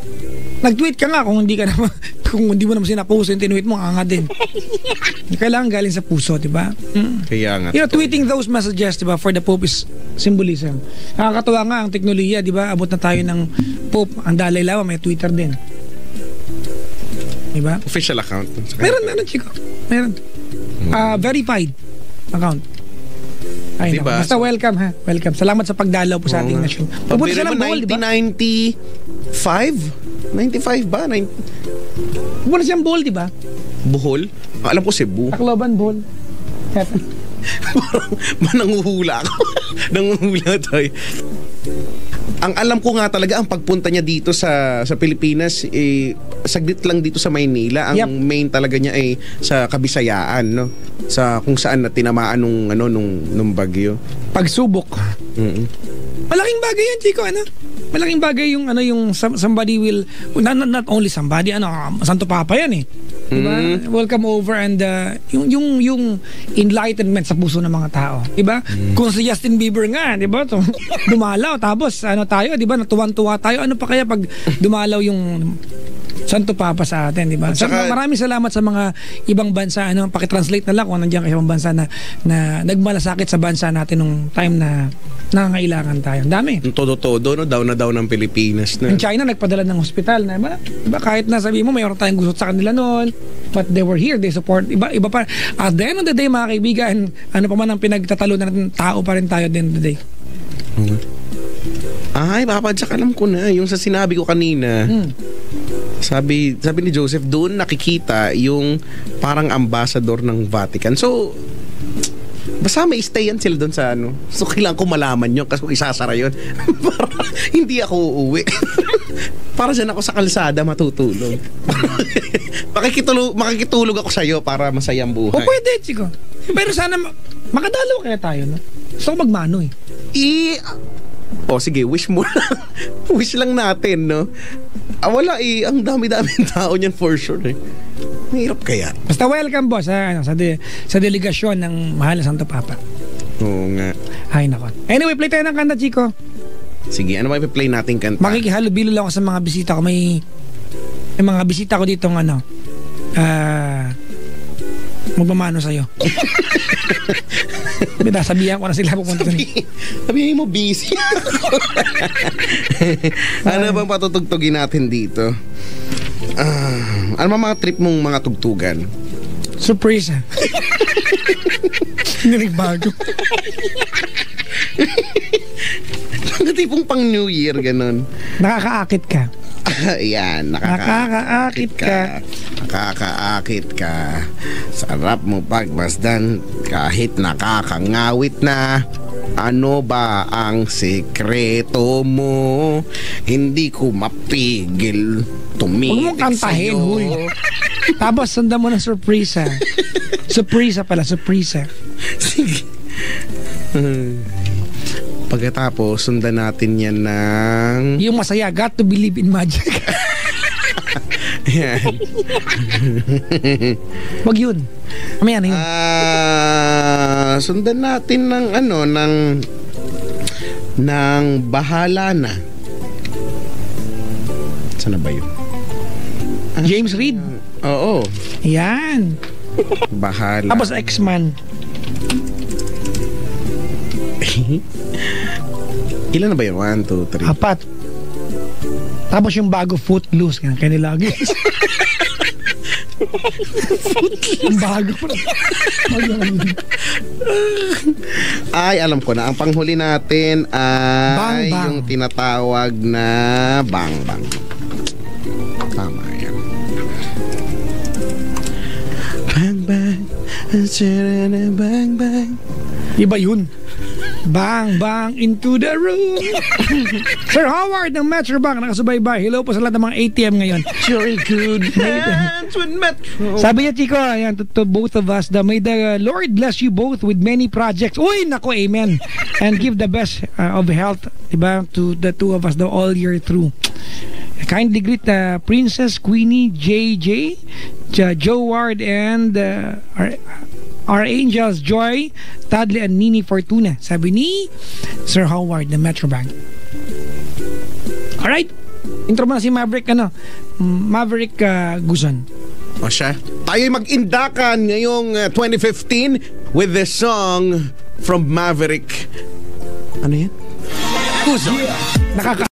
Nag-tweet ka nga kung hindi ka naman, kung hindi mo naman sinapuso yung tinuit mo, nga din. Kailangan galing sa puso, di ba? Kaya nga. You know, tweeting those messages, di ba, for the Pope is symbolism. Nakakatuwa nga ang teknolohiya, di ba? Abot na tayo ng Pope, ang Dalai Lama, may Twitter din. Di ba? Official account. Meron, Chico. Meron. Verified account. Ay, diba? Basta welcome ha. Welcome. Salamat sa pagdalaw po sa ating nasyon. Pupunta siya ng Bohol, di ba? 1995? 95 ba? Pupunta siya ng Bohol, di ba? Bohol? Alam ko Cebu. Tacloban, Bohol. Parang nanguhula ako. Nanguhula tayo. Ang alam ko nga talaga, ang pagpunta niya dito sa Pilipinas, saglit lang dito sa Maynila. Ang main talaga niya ay sa Kabisayaan, no? Sa kung saan na tinamaan nung bagyo. Pagsubok. Malaking bagay yan, Chico, ano? Malaking bagay yung somebody will, not only somebody, Santo Papa yan eh. Diba? Welcome over and yung enlightenment sa puso ng mga tao. Diba? Kung si Justin Bieber nga, diba? Dumalaw, tapos tayo, diba? Natuwan-tuwa tayo. Ano pa kaya pag dumalaw yung Santo Papa sa atin, diba? Maraming salamat sa mga ibang bansa. Pakitranslate na lang kung nandiyan kayo ibang bansa na nagmalasakit sa bansa natin nung time na nangangailangan tayo. Ang dami. Todo-todo, no? Down na down ng Pilipinas. Na. In China, nagpadala ng hospital na, diba, kahit na sabi mo, mayroon tayong gusto sa kanila noon, but they were here, they support, iba pa. At the end of the day, mga kaibigan, ano pa man ang pinagtatalo natin, tao pa rin tayo at the end of the day. Ay, papadyak, alam ko na, yung sa sinabi ko kanina. Sabi ni Joseph, doon nakikita yung parang ambassador ng Vatican. So, basta may stay yan sila doon sa So, kailangan ko malaman yun kasi kung isasara yun. Para hindi ako uuwi. Para dyan ako sa kalsada matutulog. Makikitulog ako sa'yo para masaya ang buhay. O pwede, Chico. Pero sana makadalaw kaya tayo, no? Gusto ko magmano eh. Sige, wish mo lang. Wish lang natin, no? Wala ang dami-daming tao niyan for sure eh. Mahirap kaya. Basta welcome boss sa delegasyon ng mahal na Santo Papa. Oo nga. Ay nako. Anyway, play tayo ng kanta, Chico. Sige, ano ba i-play natin kanta? Makikihalubilo lang ako sa mga bisita ko. May mga bisita ko dito magmamano sa'yo. Sabihan ko na sila pupunta doon. Sabihin mo busy. Ano bang patutugtugin natin dito? Ano mga trip mong mga tugtugan? Surprise. Hindi bago. Ang tipong pang New Year, ganun. Nakakaakit ka. Ayan, nakakaakit ka. Nakakaakit ka. Sarap mo pagmasdan kahit nakakangawit na. Ano ba ang sekreto mo? Hindi ko mapigil tumitig huwag mong kantahin, sa'yo. huy. Tapos sundan mo ng surpresa. Surpresa pala, surpresa. Sige. Pagkatapos, sundan natin yan ng... Yung masaya, got to believe in magic. Yan. Wag yun. Mamaya na yun. Sundan natin ng bahala na. Saan na ba yun? James Reid. Oo. Yan. Bahala. Tapos X-Man. Ilan na ba yun? 1, 2, 3. 4. Tapos yung bago Footloose. Kaya nilagi. Ang bago. Ay, alam ko na. Ang panghuli natin ay Bang Bang. yung tinatawag na Bang Bang. Tama yan. Bang Bang. Bang Bang. Iba yun. Bang, bang, into the room. Sir Howard ng Metrobank nakasubaybay. Hello po sa lahat ng mga ATM ngayon. Very good hands with Metro. Sabi niya, Chico, ayan, to both of us, may the Lord bless you both with many projects. Uy, nako, amen. And give the best of health, diba, to the two of us all year through. Kindly greet Princess Queenie, JJ, Joe Ward, and our angels, Joy, Tadley, and Nini Fortuna. Sabi ni Sir Howard ng Metro Bank. Alright, intro mo na si Maverick, Maverick Guzon. O siya. Tayo'y mag-indakan ngayong 2015 with this song from Maverick. Ano yan? Guzon.